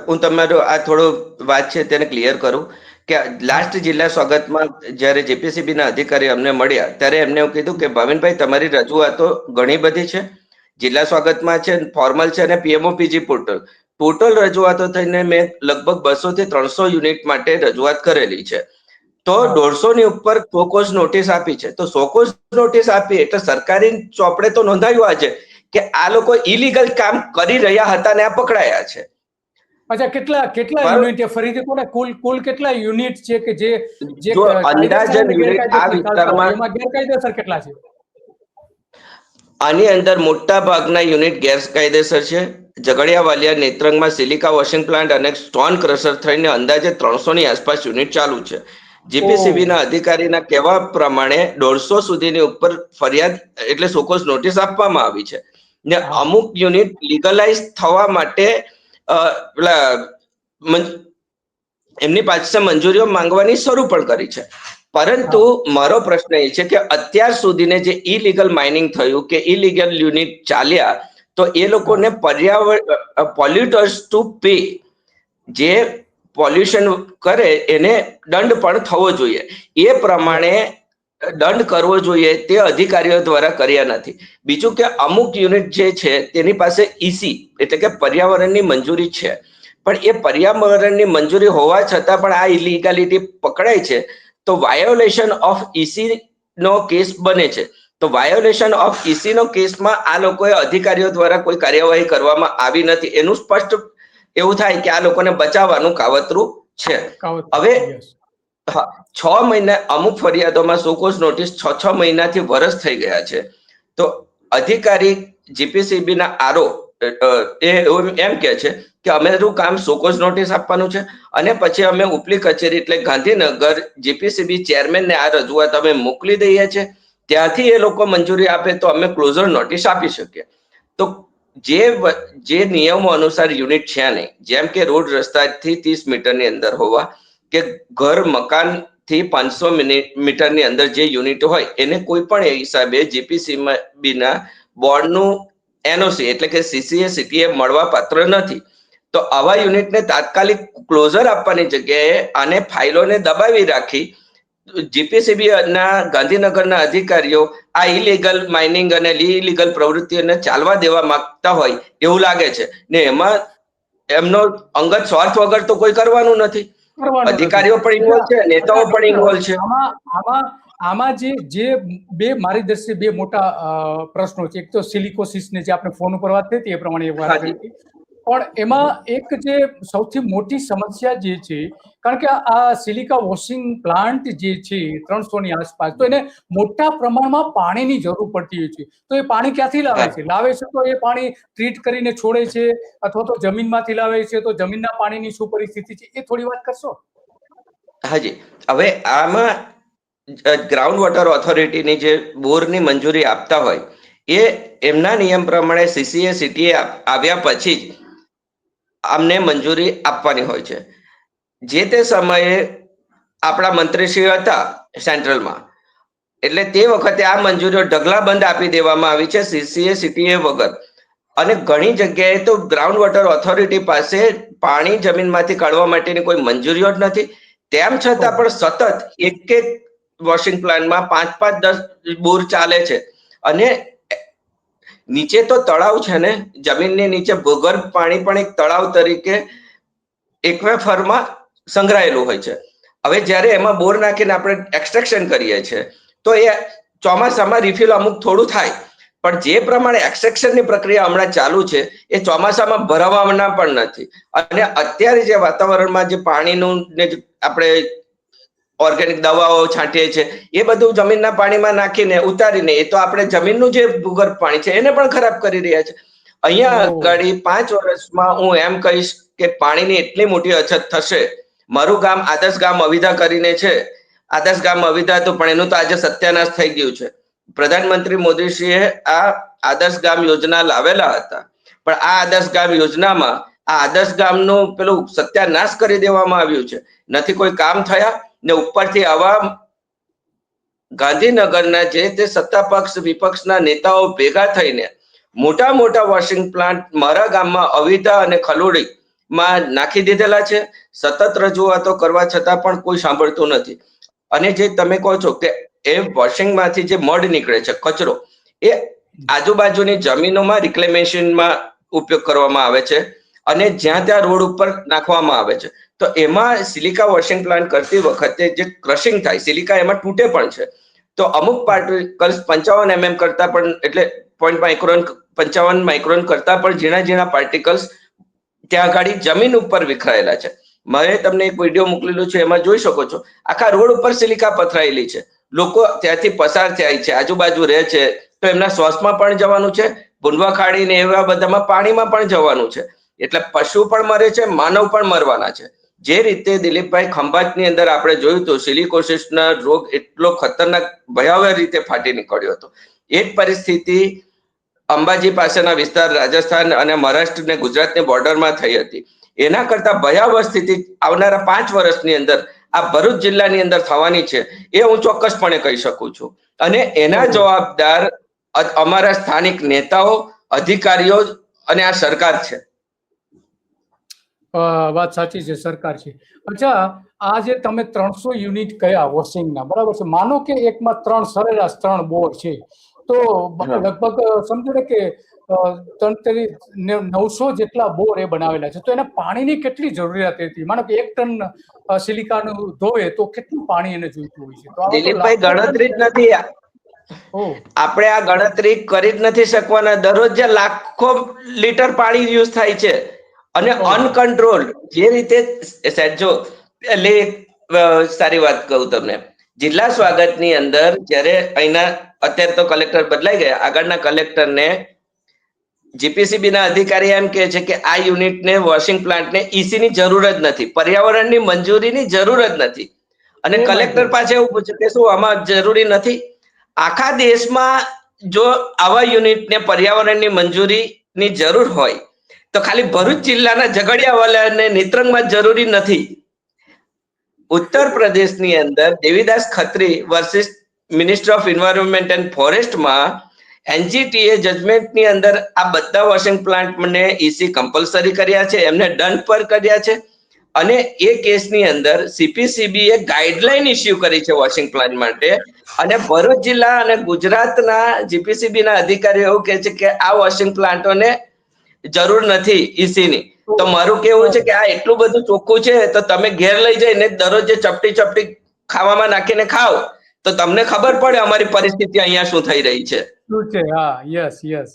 હું તમારો આ થોડો વાત છે તેને ક્લિયર કરું કે લાસ્ટ જિલ્લા સ્વાગતમાં જ્યારે જીપીસીબીના અધિકારી અમને મળ્યા ત્યારે એમને એવું કીધું કે ભાવિનભાઈ, તમારી રજૂઆતો ઘણી બધી છે, જિલ્લા સ્વાગતમાં છે, ફોર્મલ છે અને પીએમઓપીજી પોર્ટલ ટોટલ રજૂઆતો થઈને મેં લગભગ 200 થી 300 યુનિટ માટે રજૂઆત કરેલી છે. તો 150 ની ઉપર શોકોઝ નોટિસ આપી છે. તો શોકોઝ નોટિસ આપી એટલે સરકારી ચોપડે તો નોંધાયું આજે કે આ લોકો ઇલીગલ કામ કરી રહ્યા હતા ને આ પકડાયા છે. અચ્છા, કેટલા યુનિટ છે ફરીથી કોને કુલ કેટલા યુનિટ છે કે જે જો અંદાજન યુનિટ આ વિસ્તારમાં એમાં ગેરકાયદેસર કેટલા છે? આની અંદર મોટા ભાગના યુનિટ ગેરકાયદેસર છે. ઝઘડિયા, વાલિયા, નેત્રંગમાં સિલિકા વોશિંગ પ્લાન્ટ અને સ્ટોન ક્રશર થઈને અંદાજે 300 ની આસપાસ યુનિટ ચાલુ છે. જીપીસીબીના અધિકારીના કહેવા પ્રમાણે 150 સુધીની ઉપર ફરિયાદ એટલે શોકોઝ નોટિસ આપવામાં આવી છે ને અમુક યુનિટ લીગલાઇઝ થવા માટે એમની પાસે મંજૂરીઓ માંગવાની શરૂ પણ કરી છે. પરંતુ મારો પ્રશ્ન એ છે કે અત્યાર સુધીને જે ઇલીગલ માઇનિંગ થયું કે ઇલીગલ યુનિટ ચાલ્યા, તો એ લોકોને પર્યાવરણ પોલ્યુટર્સ ટુ પે, જે પોલ્યુશન કરે એને દંડ પણ થવો જોઈએ. એ પ્રમાણે દંડ કરવો જોઈએ તે અધિકારીઓ દ્વારા કર્યા નથી. બીજું કે અમુક યુનિટ જે છે તેની પાસે ઈસી એટલે કે પર્યાવરણની મંજૂરી છે, પણ એ પર્યાવરણની મંજૂરી હોવા છતાં પણ આ ઇલીગાલિટી પકડાય છે તો વાયોલેશન ઓફ ઈસી નો કેસ બને છે. તો વાયોલેશન ઓફ ઈસી નો કેસમાં આ લોકોએ અધિકારીઓ દ્વારા કોઈ કાર્યવાહી કરવામાં આવી નથી. એનું સ્પષ્ટ એવું થાય કે આ લોકોને બચાવવાનું કાવતરું છે. હવે 6 મહિના અમુક ફરિયાદોમાં શોકોઝ નોટિસ 6 મહિનાથી વર્ષ થઈ ગયા છે. તો અધિકારી જીપીસીબીના આરઓ એમ કે છે કે અમારું કામ શોકોઝ નોટિસ આપવાનું છે અને પછી અમે ઉપલી કચેરી એટલે ગાંધીનગર જીપીસીબી ચેરમેનને આ રજૂઆત અમે મોકલી દઈએ છીએ, ત્યાંથી એ લોકો મંજૂરી આપે તો અમે ક્લોઝર નોટિસ આપી શકીએ. તો જે નિયમો અનુસાર યુનિટ છે નહીં, જેમ કે રોડ રસ્તાથી 30 મીટરની અંદર હોવા કે ઘર મકાન થી 500 મીટરની અંદર જે યુનિટ હોય એને કોઈ પણ હિસાબે જીપીસીબીના બોર્ડનું એનઓસી એટલે કે સીસીએ સીટીએ મળવા પાત્ર નથી. તો આવા યુનિટને તાત્કાલિક ક્લોઝર આપવાની જગ્યાએ આને ફાઇલોને દબાવી રાખી જીપીસીબી ના ગાંધીનગરના અધિકારીઓ આ ઇલીગલ માઇનિંગ અને ઇલીગલ પ્રવૃત્તિઓને ચાલવા દેવા માંગતા હોય એવું લાગે છે ને એમાં એમનો અંગત સ્વાર્થ વગર તો કોઈ કરવાનું નથી. અધિકારીઓ પણ ઇન્વોલ્વ છે, નેતાઓ પણ ઇન્વોલ્વ છે. આમાં જે મારી દ્રષ્ટિએ બે મોટા પ્રશ્નો છે. એક તો સિલિકોસિસ ને જે આપણે ફોન ઉપર વાત થઈ એ પ્રમાણે વાત કરી હતી, પણ એમાં એક જે સૌથી મોટી સમસ્યા જે છે, કારણ કે આ સિલિકા વોશિંગ પ્લાન્ટ જે છે 300 ની આસપાસ, તો એને મોટા પ્રમાણમાં પાણીની જરૂર પડતી હોય છે. તો એ પાણી ક્યાંથી લાવે છે? તો એ પાણી ટ્રીટ કરીને છોડે છે અથવા તો જમીનમાંથી લાવે છે. તો જમીનના પાણીની શું પરિસ્થિતિ છે એ થોડી વાત કરશો? હાજી, હવે આમાં ગ્રાઉન્ડ વોટર ઓથોરિટીની જે બોરની મંજૂરી આપતા હોય એ એમના નિયમ પ્રમાણે સીસીએ સીટીએ આવ્યા પછી જ અમને મંજૂરી આપવાની હોય છે. જે તે સમયે આપણા મંત્રીશ્રી હતા સેન્ટ્રલમાં, એટલે તે વખતે આ મંજૂરીઓ ઢગલાબંધ આપી દેવામાં આવી છે સીસીએ સીટીએ વગર. અને ઘણી જગ્યાએ તો ગ્રાઉન્ડ વોટર ઓથોરિટી પાસે પાણી જમીનમાંથી કાઢવા માટેની કોઈ મંજૂરીઓ જ નથી. તેમ છતાં પણ સતત એક વોશિંગ પ્લાન્ટમાં 5-5-10 બોર ચાલે છે અને નીચે તો તળાવ છે ને, જમીનની નીચે ભૂગર્ભ પાણી પણ એક તળાવ તરીકે એક્વેફરમાં સંગ્રહાયેલું હોય છે. હવે જ્યારે એમાં બોર નાખીને આપણે એક્સટ્રેક્શન કરીએ છીએ તો એ ચોમાસામાં રિફિલ અમુક થોડું થાય, પણ જે પ્રમાણે એક્સટ્રેક્શનની પ્રક્રિયા હમણાં ચાલુ છે એ ચોમાસામાં ભરાવાના પણ નથી. અને અત્યારે જે વાતાવરણમાં જે પાણીનું ને આપણે ઓર્ગેનિક દવાઓ છાંટીએ છીએ એ બધું જમીનના પાણીમાં નાખીને ઉતારીને એ તો આપણે જમીનનું જે ભૂગર્ભ પાણી છે એને પણ ખરાબ કરી રહ્યા છે. અહીંયા આગળ 5 વર્ષમાં હું એમ કહીશ કે પાણીની એટલી મોટી અછત થશે. મારું ગામ આદર્શ ગામ અવિધા કરીને છે. આદર્શ ગામ અવિધા હતું પણ એનું તો આજે સત્યાનાશ થઈ ગયું છે. પ્રધાનમંત્રી મોદીશ્રીએ આ આદર્શ ગામ યોજના લાવેલા હતા, પણ આ આદર્શ ગામ યોજનામાં આ આદર્શ ગામનું પેલું સત્યાનાશ કરી દેવામાં આવ્યું છે. નથી કોઈ કામ થયા ને ઉપરથી આવા ગાંધીનગરના જે તે સત્તા પક્ષ વિપક્ષના નેતાઓ ભેગા થઈને મોટા મોટા વોશિંગ પ્લાન્ટ મારા ગામમાં અવિધા અને ખલોડીમાં નાખી દીધેલા છે. સતત રજૂઆતો કરવા છતાં પણ કોઈ સાંભળતું નથી. અને જે તમે કહો છો કે એ વોશિંગમાંથી જે મડ નીકળે છે, કચરો, એ આજુબાજુની જમીનોમાં રિક્લેમેશનમાં ઉપયોગ કરવામાં આવે છે અને જ્યાં ત્યાં રોડ ઉપર નાખવામાં આવે છે. તો એમાં સિલિકા વોશિંગ પ્લાન્ટ કરતી વખતે જે ક્રશિંગ થાય, સિલિકા એમાં તૂટે પણ છે. તો અમુક પાર્ટિકલ્સ 55 mm કરતા પણ, એટલે 0.5 માઇક્રોન 55 માઇક્રોન કરતા પણ ઝીણા ઝીણા પાર્ટિકલ્સ ત્યાં આગળ જમીન ઉપર વિખરાયેલા છે. મેં તમને એક વિડીયો મોકલેલો છે, એમાં જોઈ શકો છો આખા રોડ ઉપર સિલિકા પથરાયેલી છે. લોકો ત્યાંથી પસાર થાય છે, આજુબાજુ રહે છે, તો એમના શ્વાસમાં પણ જવાનું છે, ભૂંડવા ખાડી ને એવા બધામાં પાણીમાં પણ જવાનું છે. એટલે પશુ પણ મરે છે, માનવ પણ મરવાના છે. જે રીતે દિલીપભાઈ ખંભાતની અંદર આપણે જોયું હતું, સિલિકોસિસના રોગ એટલો ખતરનાક ભયાવહ રીતે ફાટી નીકળ્યો હતો. એ જ પરિસ્થિતિ અંબાજી પાસેના વિસ્તાર રાજસ્થાન અને મહારાષ્ટ્ર ને ગુજરાતની બોર્ડરમાં થઈ હતી. એના કરતા ભયાવહ સ્થિતિ આવનારા 5 વર્ષની અંદર આ ભરૂચ જિલ્લાની અંદર થવાની છે, એ હું ચોક્કસપણે કહી શકું છું. અને એના જવાબદાર અમારા સ્થાનિક નેતાઓ, અધિકારીઓ અને આ સરકાર છે. વાત સાચી છે, સરકાર છે. અચ્છા, આ જે તમે 300 યુનિટ કયા વોશિંગના, બરાબર છે, માનો કે એકમાં 3 સરેરાશ 3 બોર છે, તો લગભગ સમજો ને કે 900 જેટલા બોર એ બનાવેલા છે. તો એને પાણીની કેટલી જરૂરિયાત હતી? માનો કે 1 ટન સિલિકાનું ધોવે તો કેટલું પાણી એને જોઈતું હોય છે? તો દિલીપભાઈ ગણતરી જ નથી. આપણે આ ગણતરી કરી જ નથી શકવાના. દરરોજ લાખો લીટર પાણી યુઝ થાય છે અને અનકન્ટ્રોલ જે રીતે જો એટલે સારી વાત કહું તમને. જિલ્લા સ્વાગતની અંદર જ્યારે અહીંના અત્યારે તો કલેક્ટર બદલાઈ ગયા, આગળના કલેક્ટરને જીપીસીબી ના અધિકારી એમ કહે છે કે આ યુનિટને વોશિંગ પ્લાન્ટને ઈસી ની જરૂર જ નથી, પર્યાવરણની મંજૂરીની જરૂર જ નથી. અને કલેક્ટર પાસે એવું પૂછે કે શું આમાં જરૂરી નથી? આખા દેશમાં જો આવા યુનિટને પર્યાવરણની મંજૂરીની જરૂર હોય તો ખાલી ભરૂચ જિલ્લાના ઝઘડિયાવાલા અને નેત્રંગમાં જરૂરી નથી. ઉત્તર પ્રદેશની અંદર Devidas Khatri versus minister of environment and ફોરેસ્ટમાં એનજીટીએ જજમેન્ટની અંદર આ બધા વોશિંગ પ્લાન્ટને ઈસી કમ્પલસરી કર્યા છે, એમને દંડ પર કર્યા છે. અને એ કેસની અંદર સીપીસીબી એ ગાઈડલાઈન ઇસ્યુ કરી છે વોશિંગ પ્લાન્ટ માટે. અને ભરૂચ જિલ્લા અને ગુજરાતના જીપીસીબી ના અધિકારીઓ એવું કહે છે કે આ વોશિંગ પ્લાન્ટોને જરૂર નથી ઈસીની. તો મારું કેવું છે કે આ એટલું બધું ચોખ્ખું છે તો તમે ઘેર લઈ જઈને દરરોજ ચપટી ચપટી ખાવામાં નાખીને ખાઓ તો તમને ખબર પડે અમારી પરિસ્થિતિ અહીંયા શું થઈ રહી છે. શું છે? હા, યસ યસ,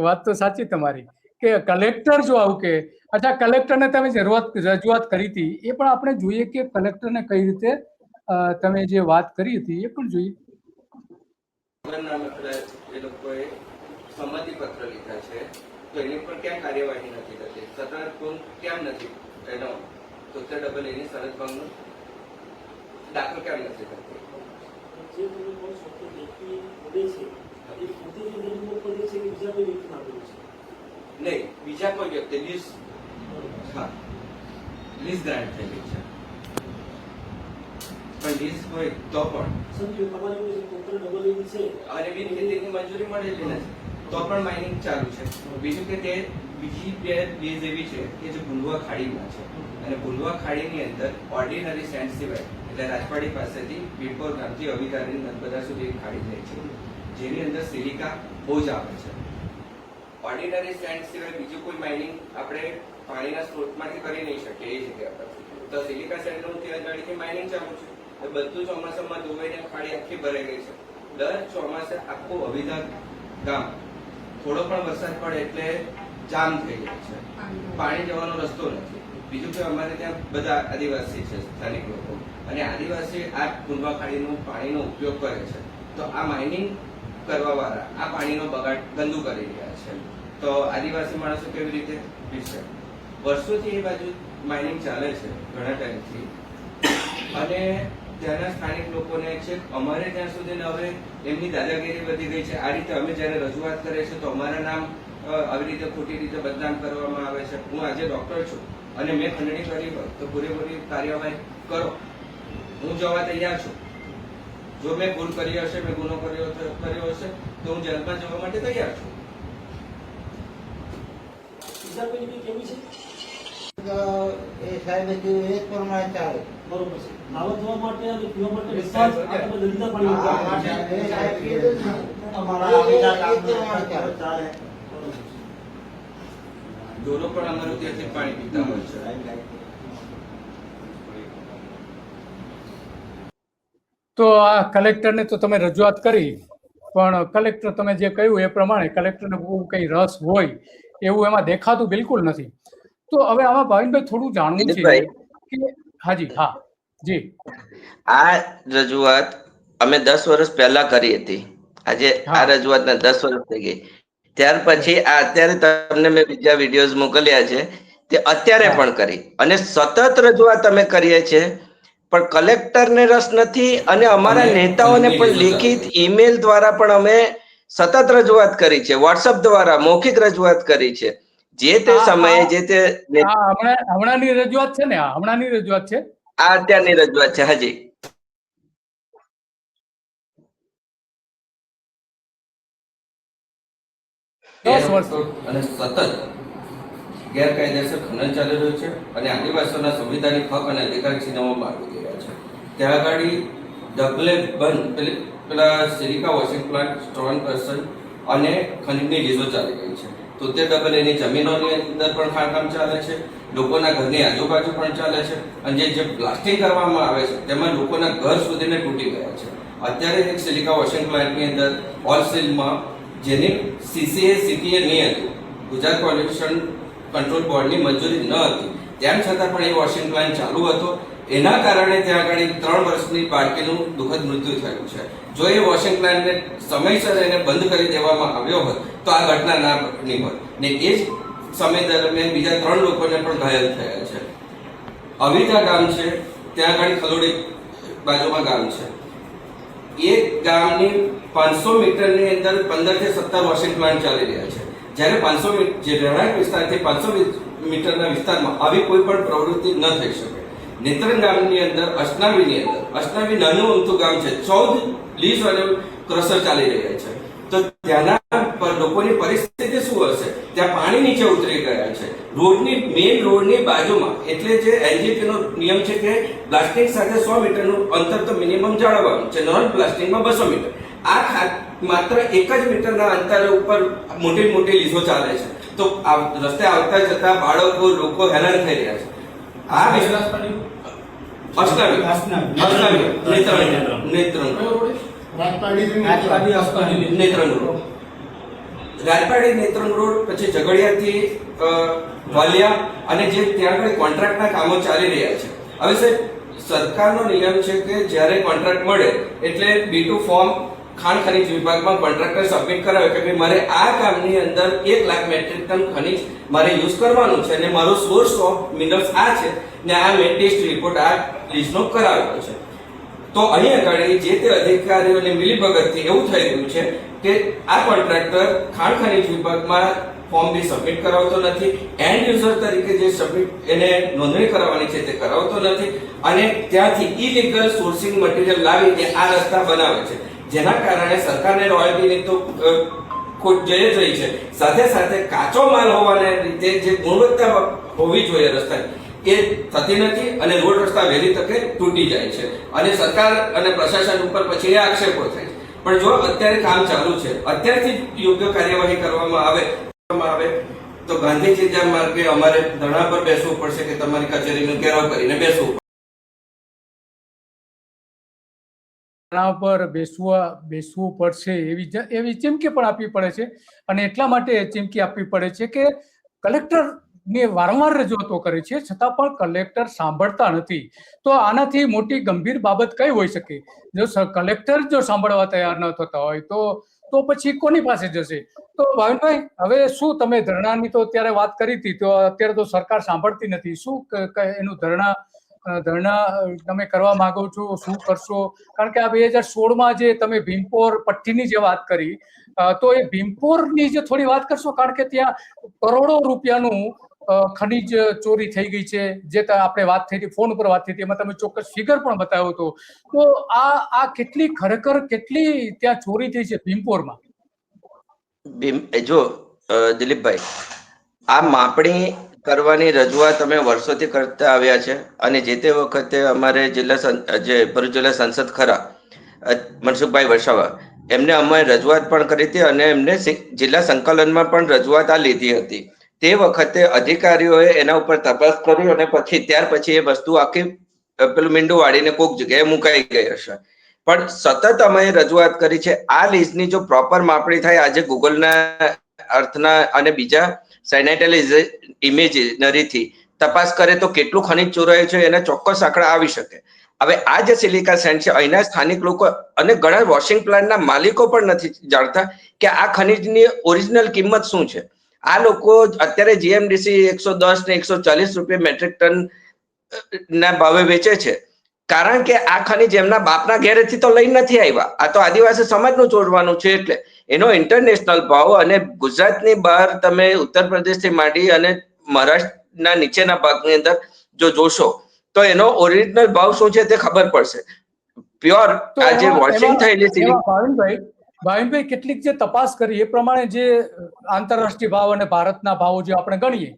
વાત તો સાચી તમારી કે કલેક્ટર જો આવું કે. અચ્છા, કલેક્ટરને તમે રજૂઆત કરી હતી, એ પણ આપણે જોઈએ કે કલેક્ટરને કઈ રીતે તમે જે વાત કરી હતી એ પણ જોઈએ. એ લોકોએ સંમતિ પત્ર લીધા છે તો એની પર ક્યાં કાર્યવાહી નથી થતી? સતત કેમ નથી એનો 73 એની શરત ભંગનો દાખલ કેમ નથી થતી? જે તમે કહો છો કે વ્યક્તિ બોલે છે એ પોતે જ નિર્ણય કરે છે કે બીજા કોઈ વ્યક્તિ આપેલું છે? નહીં, બીજા કોઈ વ્યક્તિ લીઝ, હા, લીઝ ગ્રાન્ટ થયેલી છે પણ લીઝ હોય તો પણ સમજો તમારી ટોટલ ડબલ એની છે અને બિન ખેતીની મંજૂરી મળેલી નથી તો પણ માઇનિંગ ચાલુ છે. બીજું કે તે બીજી બે લીઝ એવી છે કે જે ભૂંડવા ખાડીમાં છે અને ભૂંડવા ખાડીની અંદર ઓર્ડિનરી સેન્ડ સિવાય એટલે રાજવાડી પાસેથી વીરપોર ગામથી અવિધાની નર્મદા સુધી ખાડી જાય છે જેની અંદર સિલિકા બહુ જ આવે છે. ઓર્ડિનરી સેન્ડ સિવાય બીજું કોઈ માઇનિંગ આપણે પાણીના સ્ત્રોતમાંથી કરી નહીં શકીએ એ જગ્યા પર. તો સિલિકા સેન્ડનું ત્યાં ગાડીથી માઇનિંગ ચાલુ છે. તો બધું ચોમાસામાં ધોવાઈને ખાડી આખી ભરાઈ ગઈ છે. દર ચોમાસે આખું અવિધા ગામ થોડો પણ વરસાદ પડે એટલે જામ થઈ જાય છે. પાણી જવાનો રસ્તો નથી. બીજું કે અમારે ત્યાં બધા આદિવાસી છે, સ્થાનિક લોકો, અને આદિવાસી આ કુંડવા ખાડીનું પાણીનો ઉપયોગ કરે છે. તો આ માઇનિંગ કરવા વાળા આ પાણીનો બગાડ ગંદુ કરી રહ્યા છે. તો આદિવાસી માણસો કેવી રીતે પીશે? વર્ષોથી એ બાજુ માઇનિંગ ચાલે છે ઘણા ટાઈમથી, અને ત્યાંના સ્થાનિક લોકોને છે અમારે ત્યાં સુધી હવે એમની દાદાગીરી વધી ગઈ છે. આ રીતે અમે જ્યારે રજૂઆત કરીએ છીએ તો અમારા નામ આવી રીતે ખોટી રીતે બદનામ કરવામાં આવે છે. હું આજે ડોક્ટર છું અને મેં ખંડણી કરી હોય તો પૂરેપૂરી કાર્યવાહી કરો. હું જવા તૈયાર છું. જો મેં ભૂલ કરી હશે, મેં ગુનો કર્યો હશે તો હું જેલમાં જવા માટે તૈયાર છું. ઈજાબેન કેવી છે? એ સાહેબ જે એક પ્રમાણે ચાલે. બરોબર છે. નાવા ધોવા માટે અને પીવા માટે વિશ્વાસ આપણે દરિયા પાણી એ સાહેબ કીધું જ ને. અમારા આવીના કામમાં ચાલે. ઢોરો પણ અમારું ત્યાંથી પાણી પીતા હોય છે. તો આ કલેક્ટરને તો તમે રજૂઆત કરી, પણ કલેક્ટર તમે જે કહ્યું એ પ્રમાણે કલેક્ટરને બહુ કંઈ રસ હોય એવું એમાં દેખાતું બિલકુલ નથી. તો હવે આમાં ભાવિનભાઈ થોડું જાણવું છે કે હાજી હા જી આ રજૂઆત અમે 10 વર્ષ પહેલા કરી હતી. આજે આ રજૂઆતના 10 વર્ષ થઈ ગઈ. ત્યાર પછી આ અત્યારે તમને મેં બીજા વિડીયોઝ મોકલ્યા છે તે અત્યારે પણ કરી, અને સતત રજૂઆત અમે કરીએ છીએ, પણ કલેક્ટરને રસ નથી. અને અમારા નેતાઓને પણ લેખિત ઈમેલ દ્વારા પણ અમે સતત રજૂઆત કરી છે, વોટ્સઅપ દ્વારા મૌખિક રજૂઆત કરી છે. જે તે સમયે જે તે હમણાંની રજૂઆત છે ને, આ હમણાંની રજૂઆત છે, આ અત્યારની રજૂઆત છે. હાજી અને સતત ગેરકાયદેસર ખનન ચાલી રહ્યું છે અને આદિવાસીઓના સંવિધાનિક હક અને અધિકાર છીનવવામાં આવી રહ્યા છે. ત્યાં આગળ ડબલે બંધ પેલા silica washing plant, stone crusher અને ખનીજની લીઝો ચાલી રહી છે. તો તે ડબલ એની જમીનોની અંદર પણ ખાણકામ ચાલે છે, લોકોના ઘરની આજુબાજુ પણ ચાલે છે, અને જે બ્લાસ્ટિંગ કરવામાં આવે છે તેમાં લોકોના ઘર સુધીને તૂટી ગયા છે. અત્યારે એક સિલિકા વોશિંગ પ્લાન્ટની અંદર હોલસેલમાં જેની CCA નહીં હતું, ગુજરાત પોલ્યુશન કંટ્રોલ બોર્ડની મંજૂરી ન હતી, તેમ છતાં પણ એ વોશિંગ પ્લાન્ટ ચાલુ હતો. એના કારણે ત્યાં આગળ 3 વર્ષની બાળકીનું દુઃખદ મૃત્યુ થયું છે. જો એ વોશિંગ પ્લાન્ટને સમયસર એને બંધ કરી દેવામાં આવ્યો હોત તો આ ઘટના ના બની હોત, ને એ જ સમય દરમિયાન બીજા 3 લોકોને પણ ઘાયલ થયા છે. અવિધા ગામ છે, ત્યાં આગળ ખલોડી બાજુમાં ગામ છે. એ ગામની 500 મીટરની અંદર 15 થી 17 વોશિંગ પ્લાન્ટ ચાલી રહ્યા છે. જ્યારે 500 જે રહેણાંક વિસ્તારથી 500 મીટરના વિસ્તારમાં આવી કોઈ પણ પ્રવૃત્તિ ન થઈ શકે. નેત્રંગ ગામની અંદર અસનાવી નાનું ઊંચું ગામ છે, 14 લીઝ અને ક્રશર ચાલી રહ્યા છે. તો ત્યાંના લોકોની પરિસ્થિતિ શું હશે? ત્યાં પાણી નીચે ઉતરી ગયા છે. મેઇન રોડની બાજુમાં, એટલે જે NGT નો નિયમ છે કે પ્લાસ્ટિક સાથે 100 મીટરનું અંતર તો મિનિમમ જાળવવાનું છે, નોન પ્લાસ્ટિકમાં 200 મીટર. આ માત્ર 1 જ મીટરના અંતરે ઉપર મોટી લીઝો ચાલે છે. તો રસ્તે આવતા જતા બાળકો, લોકો હેરાન થઈ રહ્યા છે. આ રાજપાડી નેત્રંગ રોડ, પછી ઝઘડિયાથી વાલિયા, અને જે ત્યાં આગળ કોન્ટ્રાક્ટના કામો ચાલી રહ્યા છે. હવે સાહેબ, સરકારનો નિયમ છે કે જ્યારે કોન્ટ્રાક્ટ મળે એટલે B2 ફોર્મ ખાણ ખનીજ વિભાગમાં કોન્ટ્રાક્ટર સબમિટ કરાવે કે ભાઈ મારે આ કામની અંદર 1 લાખ મેટ્રિક ટન ખનીજ મારે યુઝ કરવાનું છે, અને મારો સોર્સ ઓફ મિનરલ્સ આ છે, ને આ મેં ટેસ્ટ રિપોર્ટ આ લીઝનો કરાવેલો છે. તો અહીં આગળ જે તે અધિકારીઓની મિલીભગતથી એવું થઈ રહ્યું છે કે આ કોન્ટ્રાક્ટર ખાણ ખનીજ વિભાગમાં ફોર્મ બી સબમિટ કરાવતો નથી, એન્ડ યુઝર તરીકે જે સબમિટ એને નોંધણી કરાવવાની છે તે કરાવતો નથી, અને ત્યાંથી ઇલીગલ સોર્સિંગ મટીરીયલ લાવીને આ રસ્તા બનાવે છે. જેના કારણે સરકારને રોયલ્ટીની તો ખોટ જઈ જ રહી છે, સાથે સાથે કાચો માલ હોવાને લીધે જે ગુણવત્તા હોવી જોઈએ રસ્તાની એ થતી નથી, અને રોડ રસ્તા વહેલી તકે તૂટી જાય છે, અને સરકાર અને પ્રશાસન ઉપર પછી આક્ષેપો થાય છે. પણ જો અત્યારે કામ ચાલુ છે, અત્યારથી યોગ્ય કાર્યવાહી કરવામાં આવે આવે તો ગાંધી ચિંતા માર્ગે અમારે ધરણા પર બેસવું પડશે કે તમારી કચેરીનો ઘેરાવ કરીને બેસવું પડશે. ધરણા પર બેસવું પડશે એવી ચીમકી પણ આપવી પડે છે. અને એટલા માટે ચીમકી આપવી પડે છે કે કલેક્ટર ને વારંવાર રજૂઆતો કરે છે છતાં પણ કલેક્ટર સાંભળતા નથી. તો આનાથી મોટી ગંભીર બાબત કઈ હોઈ શકે? જો કલેક્ટર જો સાંભળવા તૈયાર ન થતા હોય તો પછી કોની પાસે જશે? તો ભાવિનભાઈ, હવે શું તમે ધરણાની તો અત્યારે વાત કરી હતી, તો અત્યારે તો સરકાર સાંભળતી નથી. શું એનું ધરણા તમે કરવા માંગો છો? શું કરશો? કારણ કે આ 2016માં જે તમે ભીમપોર પટ્ટીની જે વાત કરી, તો એ ભીમપોરની જે થોડી વાત કરશો, કારણ કે ત્યાં કરોડો રૂપિયાનું ખનીજ ચોરી થઈ ગઈ છે, જે આપણે વાત થઈ હતી, ફોન ઉપર વાત થઈ હતી, એમાં તમે ચોક્કસ ફિગર પણ બતાવ્યો હતો. તો આ ખરેખર કેટલી ત્યાં ચોરી થઈ છે ભીમપોરમાં? જો દિલીપભાઈ, આ માપણી કરવાની રજૂઆત અમે વર્ષોથી કરતા આવ્યા છે અને જે તે વખતે અમારે ભરૂચ જિલ્લા સંસદ ખરા મનસુખભાઈ વસાવા, એમને અમે રજૂઆત પણ કરી હતી અને એમને જિલ્લા સંકલનમાં પણ રજૂઆત આ લીધી હતી. તે વખતે અધિકારીઓએ એના ઉપર તપાસ કરી અને ત્યાર પછી એ વસ્તુ આખી પેલું મીંડું વાળીને કોઈક જગ્યાએ મુકાઈ ગઈ હશે. પણ સતત અમે રજૂઆત કરી છે. આ લીઝની જો પ્રોપર માપણી થાય, આજે ગૂગલના અર્થના અને બીજા સેનેટરી ઇમેજનરીથી તપાસ કરે તો કેટલું ખનીજ ચોરાયું છે એના ચોક્કસ આંકડા આવી શકે. હવે આ જે સિલિકા સેન્ડ છે, અહીંના સ્થાનિક લોકો અને ઘણા વોશિંગ પ્લાન્ટના માલિકો પણ નથી જાણતા કે આ ખનીજની ઓરિજિનલ કિંમત શું છે. આ લોકો અત્યારે જીએમડીસી 110 ને 140 રૂપિયા મેટ્રિક ટન ના ભાવે વેચે છે, કારણ કે આ ખનીજ એમના બાપના ઘેરેથી તો લઈ નથી આવ્યા. આ તો આદિવાસી સમાજનું ચોરવાનું છે, એટલે એનો ઇન્ટરનેશનલ ભાવ અને ગુજરાતની બહાર તમે ઉત્તર પ્રદેશથી માંડી અને મહારાષ્ટ્રના નીચેના ભાગની અંદર જો જોશો તો એનો ઓરિજિનલ ભાવ શું છે તે ખબર પડશે. પ્યોર આ જે વોશિંગ થયેલી ભાવિનભાઈ, કેટલીક જે તપાસ કરી એ પ્રમાણે જે આંતરરાષ્ટ્રીય ભાવ અને ભારતના ભાવો જે આપણે ગણીએ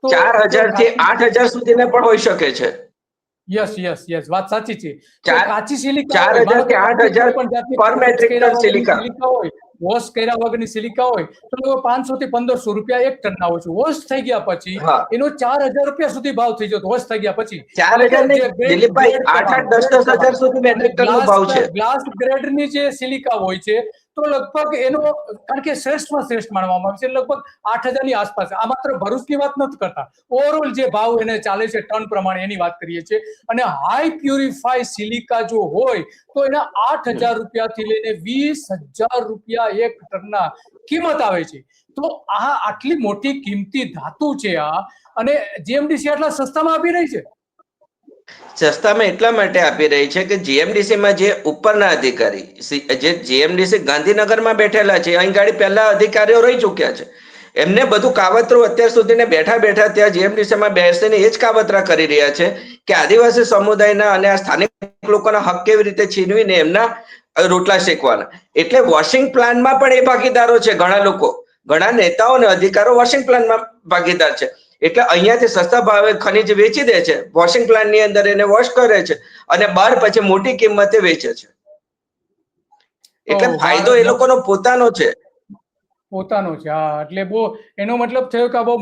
તો 4000 થી 8000 સુધીના પણ હોઈ શકે છે. યસ, વાત સાચી છે. કાચી 4000 થી 8000 પર મેટ્રિક ટન સિલિકા હોય, વોશ કર્યા વગરની સિલિકા હોય તો 500 થી 1500 રૂપિયા એક ટનના હોય છે. વોશ થઈ ગયા પછી એનો 4000 રૂપિયા સુધી ભાવ થઈ જતો, વોશ થઈ ગયા પછી. 4000 દિલીપભાઈ 8-10 સુધી મેટ્રિક ટનનો ભાવ છે. ગ્લાસ ગ્રેડની જે સિલિકા હોય છે તો લગભગ એનો, કારણ કે શ્રેષ્ઠમાં શ્રેષ્ઠ માનવામાં આવે છે, લગભગ 8000 ની આસપાસ. આ માત્ર ભરૂચની વાત નથી કરતા, ઓવરઓલ જે ભાવ એને ચાલે છે ટન પ્રમાણે એની વાત કરીએ છીએ. અને હાઈ પ્યુરિફાઈ સિલિકા જો હોય તો એના 8000 રૂપિયાથી લઈને 20000 રૂપિયા એક ટનના કિંમત આવે છે. તો આ આટલી મોટી કિંમતી ધાતુ છે આ, અને જીએમડીસી આટલા સસ્તામાં આપી રહી છે. સસ્તામાં એટલા માટે આપી રહી છે કે જીએમડીસીમાં જે ઉપરના અધિકારી, જે જીએમડીસી ગાંધીનગરમાં બેઠેલા છે, અહીં ગાડી પહેલા અધિકારીઓ રહી ચુક્યા છે, એમને બધું કાવતરું અત્યાર સુધી બેઠા ત્યાં જીએમડીસીમાં બેસીને એ જ કાવતરા કરી રહ્યા છે કે આદિવાસી સમુદાયના અને આ સ્થાનિક લોકોના હક કેવી રીતે છીનવીને એમના રોટલા શેકવાના. એટલે વોશિંગ પ્લાન્ટમાં પણ એ ભાગીદારો છે. ઘણા લોકો, ઘણા નેતાઓ અને અધિકારો વોશિંગ પ્લાન્ટમાં ભાગીદાર છે. એટલે અહીંયાથી સસ્તા ભાવે ખનીજ વેચી દે છે, વોશિંગ પ્લાન્ટની અંદર એને વોશ કરે છે અને બહાર પછી મોટી કિંમતે વેચે છે. એટલે ફાયદો એ લોકોનો પોતાનો છે. હા, એટલે બહુ એનો મતલબ થયો કે બહુ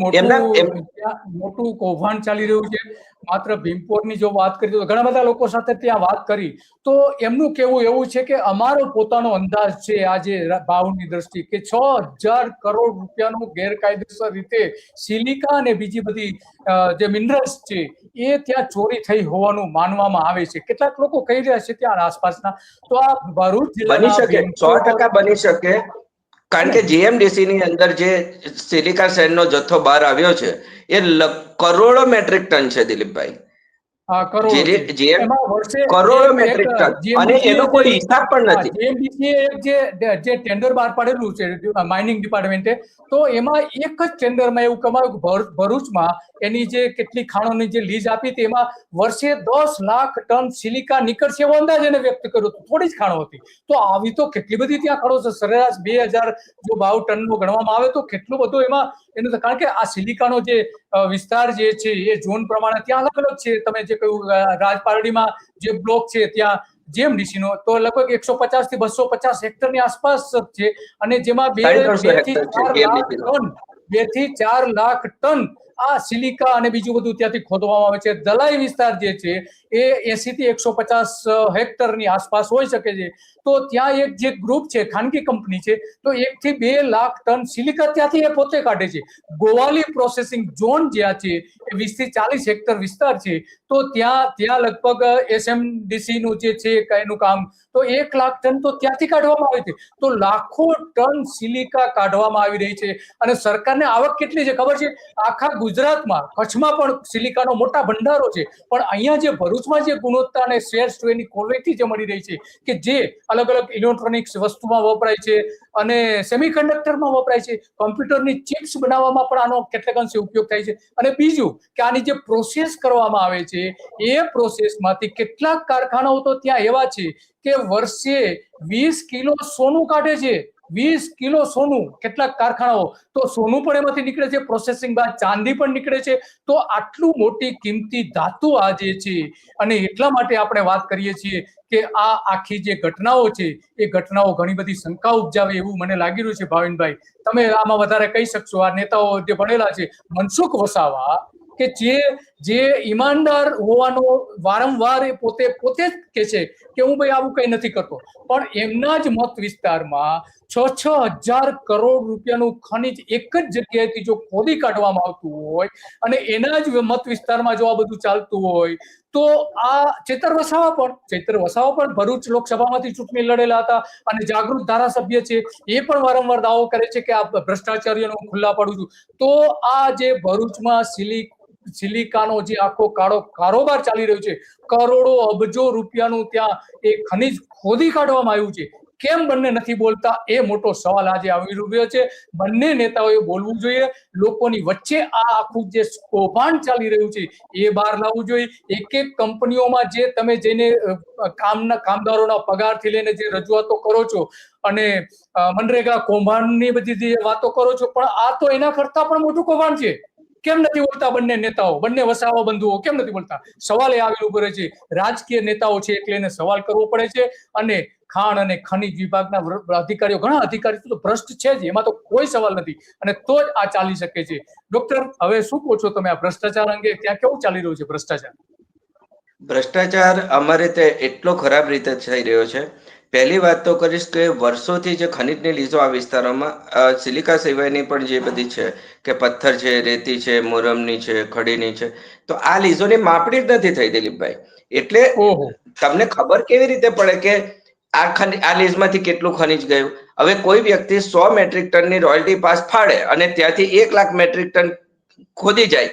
મોટું કૌભાંડ ચાલી રહ્યું છે. માત્ર ભીમપોરની જો વાત કરી તો ઘણા બધા લોકો સાથે ત્યાં વાત કરી તો એમનું કહેવું એવું છે કે અમારો પોતાનો અંદાજ છે આજે ભાવની દ્રષ્ટિએ કે 6000 કરોડ રૂપિયાનું ગેરકાયદેસર રીતે સિલિકા અને બીજી બધી જે મિનરલ્સ છે એ ત્યાં ચોરી થઈ હોવાનું માનવામાં આવે છે. કેટલાક લોકો કહી રહ્યા છે ત્યાં આસપાસના. તો આ ભરૂચ બની શકે, 100% બની શકે, કારણ કે જીએમડીસી ની અંદર જે સિલિકા સેન્ડનો જથ્થો બહાર આવ્યો છે એ કરોડો મેટ્રિક ટન છે દિલીપભાઈ. કરોડો મેટ્રિક ટન, અને એનો કોઈ હિસાબ પણ નથી. જીએમડીસીએ જે ટેન્ડર બહાર પાડેલું છે માઇનિંગ ડિપાર્ટમેન્ટે, તો એમાં એક જ ટેન્ડરમાં એવું કમાયું ભરૂચમાં એની જે કેટલી ખાણોની જે લીઝ આપી હતી એમાં વર્ષે 10 લાખ ટન સિલિકા નીકળશે એવો અંદાજ એને વ્યક્ત કર્યો હતો. થોડી જ ખાણો હતી. તો આવી તો કેટલી બધી ત્યાં ખાણો છે. સરેરાશ 2000 જો ભાવ ટનનો ગણવામાં આવે તો કેટલું બધું એનું, કારણ કે આ સિલિકાનો જે વિસ્તાર જે છે એ ઝોન પ્રમાણે ત્યાં અલગ અલગ છે. તમે જે કહ્યું રાજપારડીમાં જે બ્લોક છે ત્યાં જીએમડીસી નો તો લગભગ 150 થી 250 હેક્ટરની આસપાસ છે, અને જેમાં 2 થી 4 લાખ ટન 2 થી 4 લાખ ટન આ સિલિકા અને બીજું બધું ત્યાંથી ખોદવામાં આવે છે. દલાઈ વિસ્તાર જે છે એ 80 થી 150 હેક્ટરની આસપાસ હોઈ શકે છે. તો ત્યાં એક જે ગ્રુપ છે, ખાનગી કંપની છે, તો 1 થી 2 લાખ ટન સિલિકા ત્યાંથી એ પોતે કાઢે છે. ગોવાલી પ્રોસેસિંગ ઝોન જ્યાં છે એ 20 થી 40 હેક્ટર વિસ્તાર છે. તો ત્યાં લગભગ SMDC નું જે છે એનું કામ, તો 1 લાખ ટન તો ત્યાંથી કાઢવામાં આવે છે. તો લાખો ટન સિલિકા કાઢવામાં આવી રહી છે. અને સરકારને આવક કેટલી છે ખબર છે? આખા ગુજરાતમાં, કચ્છમાં પણ સિલિકાનો મોટા ભંડારો છે. પણ અહીંયા જે ભરૂચમાં જે ગુણવત્તા અને શ્રેષ્ઠ એની ક્વોલિટી જે મળી રહી છે, કે જે અલગ અલગ ઇલેક્ટ્રોનિક્સ વસ્તુમાં વપરાય છે અને સેમિકન્ડક્ટરમાં વપરાય છે, કોમ્પ્યુટરની ચિપ્સ બનાવવામાં પણ આનો કેટલાક અંશે ઉપયોગ થાય છે. અને બીજું કે આની જે પ્રોસેસ કરવામાં આવે છે એ પ્રોસેસમાંથી કેટલાક કારખાનાઓ તો ત્યાં એવા છે કે વર્ષે 20 કિલો સોનું કાઢે છે. 20 કિલો સોનું કેટલાક કારખાનાઓ, તો સોનું પણ એમાંથી નીકળે છે. પ્રોસેસિંગ બાદ ચાંદી પણ નીકળે છે. તો આટલું મોટી કિંમતી ધાતુ આ જે છે, અને એટલા માટે આપણે વાત કરીએ છીએ કે આ આખી જે ઘટનાઓ છે એ ઘટનાઓ ઘણી બધી શંકા ઉપજાવે એવું મને લાગી રહ્યું છે. ભાવિનભાઈ, તમે આમાં વધારે કહી શકશો? આ નેતાઓ જે ભણેલા છે, મનસુખ વસાવા, કે જે ઈમાનદાર હોવાનો વારંવાર એ પોતે જ કે છે કે હું ભાઈ આવું કઈ નથી કરતો, પણ એમના જ મત વિસ્તારમાં 6,000 કરોડ રૂપિયાનું ખનીજ એક જ જગ્યાએથી જો ખોદી કાઢવામાં આવતું હોય અને એના જ મત વિસ્તારમાં જો આ બધું ચાલતું હોય, તો આ ચેતર વસાવા પણ ભરૂચ લોકસભામાંથી ચૂંટણી લડેલા હતા અને જાગૃત ધારાસભ્ય છે. એ પણ વારંવાર દાવો કરે છે કે આ ભ્રષ્ટાચારીઓને હું ખુલ્લા પાડું છું. તો આ જે ભરૂચમાં સિલિકાનો જે આખો કારોબાર ચાલી રહ્યો છે, કરોડો અબજો રૂપિયાનું ત્યાં એ ખનીજ ખોદી કાઢવામાં આવ્યું છે, કેમ બંને નથી બોલતા? એ મોટો સવાલ આજે આવી રહ્યો છે. બંને નેતાઓએ બોલવું જોઈએ. લોકોની વચ્ચે આ આખું જે કૌભાંડ ચાલી રહ્યું છે એ બહાર લાવવું જોઈએ. એક કંપનીઓમાં જે તમે જઈને કામદારોના પગારથી લઈને જે રજૂઆતો કરો છો અને મનરેગા કૌભાંડની બધી જે વાતો કરો છો, પણ આ તો એના કરતા પણ મોટું કૌભાંડ છે. કેમ નથી બોલતા બંને નેતાઓ, બંને વસાવા બંધુઓ કેમ નથી બોલતા? સવાલ એ આવેલું ઉભો રહે છે. રાજકીય નેતાઓ છે એટલે એને સવાલ કરવો પડે છે. અને ખાણ અને ખનીજ વિભાગના અધિકારીઓ, ઘણા અધિકારીઓ તો ભ્રષ્ટ છે જ, એમાં તો કોઈ સવાલ નથી. અને તો જ આ ચાલી શકે છે. ડોક્ટર, હવે શું કહો છો તમે આ ભ્રષ્ટાચાર અંગે? ત્યાં કેવું ચાલી રહ્યું છે ભ્રષ્ટાચાર? અમારે ત્યાં એટલો ખરાબ રીતે થઈ રહ્યો છે. પહેલી વાત તો કરીશ કે વર્ષોથી જે ખનીજની લીઝો આ વિસ્તારોમાં, સિલિકા સિવાયની પણ જે બધી છે, કે પથ્થર છે, રેતી છે, મોરમની છે, ખડીની છે, તો આ લીઝોની માપણી જ નથી થઈ, દિલીપભાઈ. એટલે તમને ખબર કેવી રીતે પડે કે આ લીઝમાંથી કેટલું ખનીજ ગયું? હવે કોઈ વ્યક્તિ 100 મેટ્રિક ટનની રોયલ્ટી પાસ ફાડે અને ત્યાંથી 1 લાખ મેટ્રિક ટન ખોદી જાય,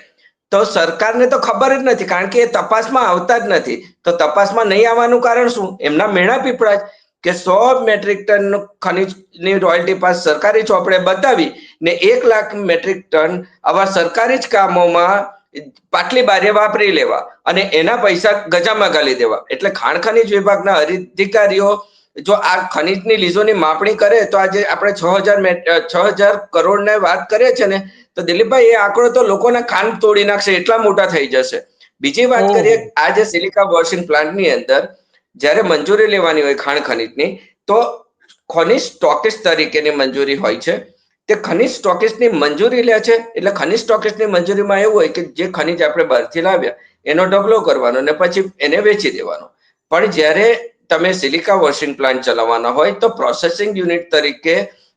તો સરકારને તો ખબર જ નથી, કારણ કે એ તપાસમાં આવતા જ નથી. તો તપાસમાં નહીં આવવાનું કારણ શું? એમના મેણા પીપળા કે 100 મેટ્રિક ટન ખનીજની રોયલ્ટી પાસ સરકારી ચોપડે બતાવી ને 1 લાખ મેટ્રિક ટન આવા સરકારી જ કામોમાં પાટલી બારીએ વાપરી લેવા અને એના પૈસા ગજામાં ગાલી દેવા. એટલે ખાણ ખનીજ વિભાગના અધિકારીઓ જો આ ખનીજની લીઝોની માપણી કરે તો આજે આપણે 6,000 કરોડની વાત કરીએ છીએ ને, તો દિલીપભાઈ એ આંકડો તો લોકોના કાન તોડી નાખશે, એટલા મોટા થઈ જશે. બીજી વાત કરીએ, આ જે સિલિકા વોશિંગ પ્લાન્ટની અંદર જ્યારે મંજૂરી લેવાની હોય ખાણ ખનીજની, તો ખનીજ સ્ટોકિસ્ટ તરીકેની મંજૂરી હોય છે. તે ખનીજ સ્ટોકિસ્ટની મંજૂરી લે છે. એટલે ખનીજ સ્ટોકિસ્ટની મંજૂરીમાં એવું હોય કે જે ખનીજ આપણે બહારથી લાવ્યા એનો ઢગલો કરવાનો અને પછી એને વેચી દેવાનો. પણ જ્યારે તમે સિલિકા વોશિંગ પ્લાન્ટ ચલાવવાના હોય તો પ્રોસેસિંગ યુનિટ તરીકે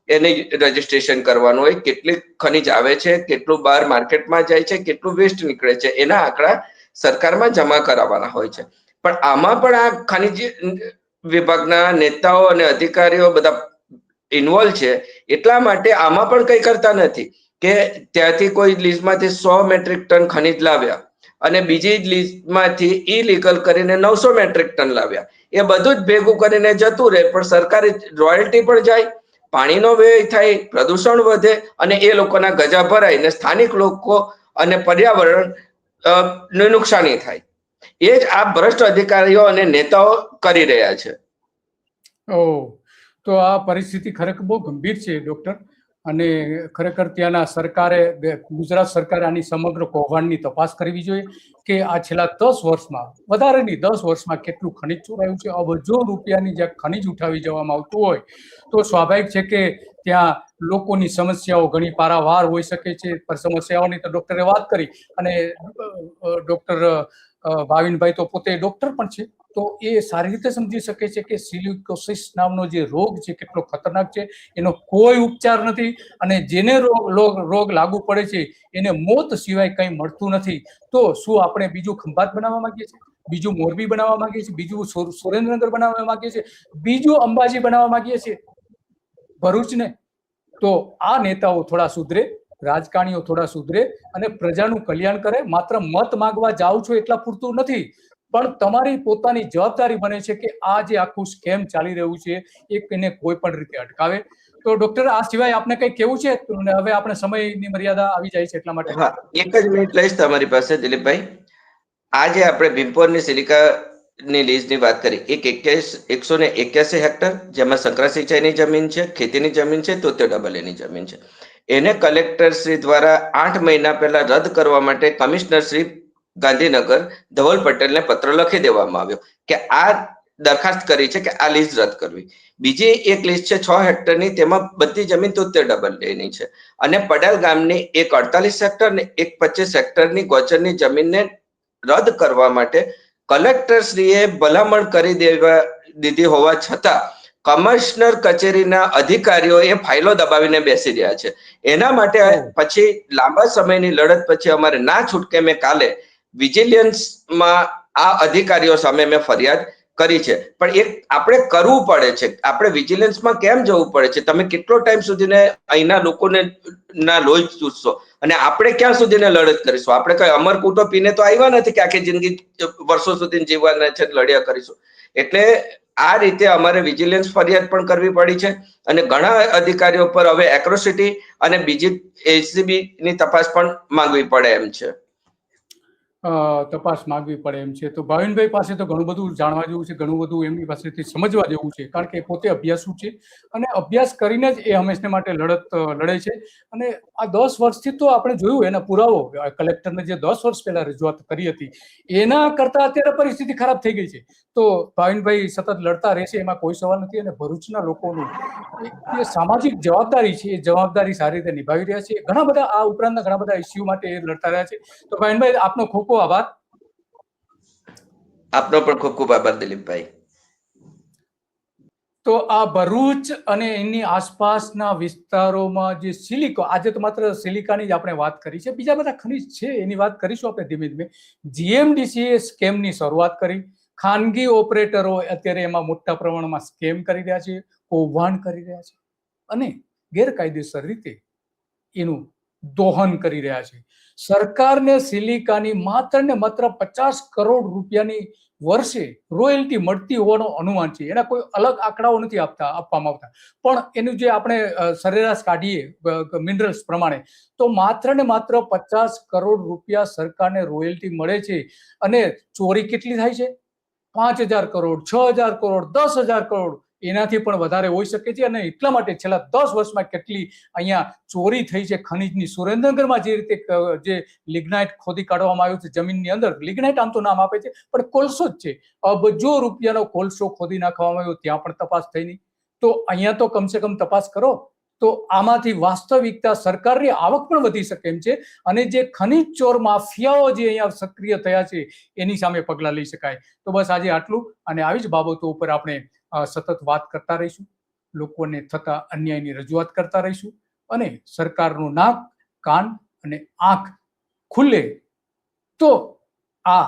એને રજીસ્ટ્રેશન કરવાનું હોય. કેટલી ખનીજ આવે છે, કેટલું બહાર માર્કેટમાં જાય છે, કેટલું વેસ્ટ નીકળે છે, એના આંકડા સરકારમાં જમા કરાવવાના હોય છે. પણ આમાં પણ આ ખનીજ વિભાગના નેતાઓ અને અધિકારીઓ બધા ઇન્વોલ્વ છે. એટલા માટે આમાં પણ કંઈ કરતા નથી કે ત્યાંથી કોઈ લીઝમાંથી 100 મેટ્રિક ટન ખનીજ લાવ્યા અને બીજી જ લીઝમાંથી ઇલીગલ કરીને 900 મેટ્રિક ટન લાવ્યા. એ બધું જ ભેગું કરીને જતું રહે, પણ સરકારી રોયલ્ટી પણ જાય, પાણીનો વ્યય થાય, પ્રદૂષણ વધે અને એ લોકોના ગજા ભરાય ને સ્થાનિક લોકો અને પર્યાવરણ ને નુકસાની થાય. એ જ આ ભ્રષ્ટ અધિકારીઓ અને નેતાઓ કરી રહ્યા છે. તો આ પરિસ્થિતિ ખરેખર બહુ ગંભીર છે ડોક્ટર. અને ખરેખર ત્યાંના સરકારે, ગુજરાત સરકારે આની સમગ્ર કૌભાંડની તપાસ કરવી જોઈએ કે આ છેલ્લા 10 વર્ષમાં, વધારે નહીં 10 વર્ષમાં કેટલું ખનીજ ચોરાયું છે. અબજો રૂપિયાની જે ખનીજ ઉઠાવી જવામાં આવતું હોય તો સ્વાભાવિક છે કે ત્યાં લોકોની સમસ્યાઓ ઘણી પારાવાર હોઈ શકે છે. પણ સમસ્યાઓની તો ડોક્ટરે વાત કરી, અને ડોક્ટર ભાવિનભાઈ તો પોતે ડોક્ટર પણ છે, તો એ સારી રીતે સમજી શકે છે કે સિલિકોસિસ નામનો જે રોગ છે કેટલો ખતરનાક છે. એનો કોઈ ઉપચાર નથી, અને જેને રોગ લાગુ પડે છે એને મોત સિવાય કંઈ મળતું નથી. તો શું આપણે બીજું ખંભાત બનાવવા માંગીએ છીએ, બીજું મોરબી બનાવવા માંગીએ છીએ, બીજું સુરેન્દ્રનગર બનાવવા માંગીએ છીએ, બીજું અંબાજી બનાવવા માંગીએ છીએ, ભરૂચને? તો આ નેતાઓ થોડા સુધરે, રાજકારણીઓ થોડા સુધરે અને પ્રજાનું કલ્યાણ કરે. માત્ર મત માંગવા જાઓ છો એટલા પૂરતું નથી, પણ તમારી પોતાની જવાબદારી બને છે કે આ જે આખું સ્કેમ ચાલી રહ્યું છે એને કોઈ પણ રીતે અટકાવે. તો ડોક્ટર, આ સિવાય આપને કંઈ કેવું છે? હવે આપણે સમયની મર્યાદા આવી જાય છે એટલા માટે. હા, એક જ મિનિટ લઈશ તમારી પાસે દિલીપભાઈ. આજે આપણે ભીમપોરની સિલિકાની લીઝની વાત કરી. 181 હેક્ટર, જેમાં સંકરા સિંચાઈની જમીન છે, ખેતીની જમીન છે, તોતેર-ની જમીન છે. એને કલેક્ટર શ્રી દ્વારા 8 મહિના પહેલા રદ કરવા માટે કમિશનર શ્રી ગાંધીનગર ધવલ પટેલને પત્ર લખી દેવામાં આવ્યો કે આ દરખાસ્ત કરી છે કે આ લીઝ રદ કરવી. બીજી એક લીઝ છે 6 હેક્ટરની, તેમાં બધી જમીન તોતેર-ની છે, અને પડાલ ગામની એક 48 હેક્ટર ને એક 25 હેક્ટરની ગોચરની જમીનને રદ કરવા માટે કલેક્ટર શ્રીએ ભલામણ કરી દીધી હોવા છતાં કમિશનર કચેરીના અધિકારીઓ એ ફાઇલો દબાવીને બેસી રહ્યા છે. એના માટે પછી લાંબા સમયની લડત પછી અમારે ના છૂટકે મેં કાલે વિજિલન્સમાં આ અધિકારીઓ સામે મેં ફરિયાદ કરી છે. પણ એક આપણે કરવું પડે છે. આપણે વિજિલન્સમાં કેમ જવું પડે છે? તમે કેટલો ટાઈમ સુધીને અહીંના લોકોને ના લોહી ચૂસશો, અને આપણે ક્યાં સુધીને લડત કરીશું? આપણે કઈ અમરકૂટો પીને તો આવ્યા નથી કે આખી જિંદગી વર્ષો સુધી જીવવાના છે, લડ્યા કરીશું. એટલે આ રીતે અમારે વિજિલન્સ ફરિયાદ પણ કરવી પડી છે, અને ઘણા અધિકારીઓ પર હવે એક્રોસિટી અને બીજી એસીબી ની તપાસ પણ માંગવી પડે એમ છે. તપાસ માંગવી પડે એમ છે. તો ભાવિનભાઈ પાસે તો ઘણું બધું જાણવા જેવું છે, ઘણું બધું એમની પાસેથી સમજવા જેવું છે, કારણ કે પોતે અભ્યાસુ છે અને અભ્યાસ કરીને જ એ હંમેશને માટે લડે છે. અને આ 10 વર્ષથી તો આપણે જોયું, એના પુરાવો કલેક્ટરને જે 10 વર્ષ પહેલા રજૂઆત કરી હતી એના કરતા અત્યારે પરિસ્થિતિ ખરાબ થઈ ગઈ છે. તો ભાવિનભાઈ સતત લડતા રહેશે, એમાં કોઈ સવાલ નથી. અને ભરૂચના લોકોનું જે સામાજિક જવાબદારી છે એ જવાબદારી સારી રીતે નિભાવી રહ્યા છે. ઘણા બધા આ ઉપરાંતના ઘણા બધા ઇસ્યુ માટે એ લડતા રહ્યા છે. તો ભાવિનભાઈ, આપનો ખૂબ ખૂબ આભાર. આપનો પણ ખૂબ ખૂબ આભાર દિલીપભાઈ. તો આ ભરૂચ અને એની આસપાસના વિસ્તારોમાં જે સિલિકો, આજે તો માત્ર સિલિકાની જ આપણે વાત કરી છે, બીજા બધા ખનીજ છે એની વાત કરીશું આપણે ધીમે ધીમે. જીએમડીસીએ સ્કેમની શરૂઆત કરી. ખાનગી ઓપરેટરો અત્યારે એમાં મોટા પ્રમાણમાં સ્કેમ કરી રહ્યા છે, કૌભાંડ કરી રહ્યા છે, અને ગેરકાયદેસર રીતે એનું દોહન કરી રહ્યા છે. સરકારને સિલિકાની માત્ર ને માત્ર 50 કરોડ રૂપિયાની વર્ષે રોયલ્ટી મળતી હોવાનું અનુમાન છે. એના કોઈ અલગ આંકડાઓ નથી આપવામાં આવતા, પણ એનું જે આપણે સરેરાશ કાઢીએ મિનરલ્સ પ્રમાણે, તો માત્ર ને માત્ર 50 કરોડ રૂપિયા સરકારને રોયલ્ટી મળે છે. અને ચોરી કેટલી થાય છે? 5,000 કરોડ, 6,000 કરોડ, 10,000 કરોડ, એનાથી પણ વધારે હોઈ શકે છે. અને એટલા માટે છેલ્લા 10 વર્ષમાં કેટલી અહીંયા ચોરી થઈ છે ખનીજની. સુરેન્દ્રનગરમાં જે રીતે જે લિગ્નાઇટ ખોદી કાઢવામાં આવ્યું છે જમીનની અંદર, લિગ્નાઇટ આમ તો નામ આપે છે પણ કોલસો જ છે, અબજો રૂપિયાનો કોલસો ખોદી નાખવામાં આવ્યો, ત્યાં પણ તપાસ થઈ નહીં. તો અહીંયા તો કમસે કમ તપાસ કરો, તો આમાંથી વાસ્તવિકતા સરકારની આવક પણ વધી શકે એમ છે. અને જે ખનીજ ચોર માફિયાઓ જે અહીંયા સક્રિય થયા છે એની સામે પગલાં લઈ શકાય. તો બસ આજે આટલું, અને આવી જ બાબતો ઉપર આપણે સતત વાત કરતા રહીશું, લોકોને થતા અન્યાયની રજૂઆત કરતા રહીશું, અને સરકારનું નાક, કાન અને આંખ ખુલ્લે તો આ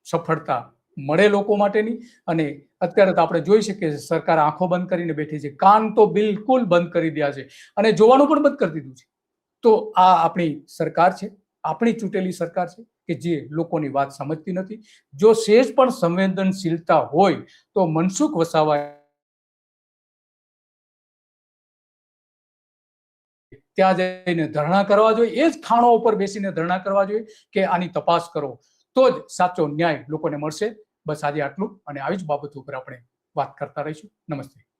સફળતા મળે લોકો માટેની. અને અત્યારે તો આપણે જોઈ શકીએ સરકાર આંખો બંધ કરીને બેઠી છે, કાન તો બિલકુલ બંધ કરી દીધા છે, અને જોવાનું પણ બંધ કરી દીધું છે. તો આ આપણી સરકાર છે, આપણી ચૂંટેલી સરકાર છે કે જે લોકોની વાત સમજતી નથી. જો સેજ પણ સંવેદનશીલતા હોય તો મનસુખ વસાવા ત્યાં જઈને ધરણા કરવા જોઈએ, એ જ ખાણો ઉપર બેસીને ધરણા કરવા જોઈએ કે આની તપાસ કરો, તો જ સાચો ન્યાય લોકોને મળશે. બસ આજે આટલું, અને આવી જ બાબતો ઉપર આપણે વાત કરતા રહીશું. નમસ્તે.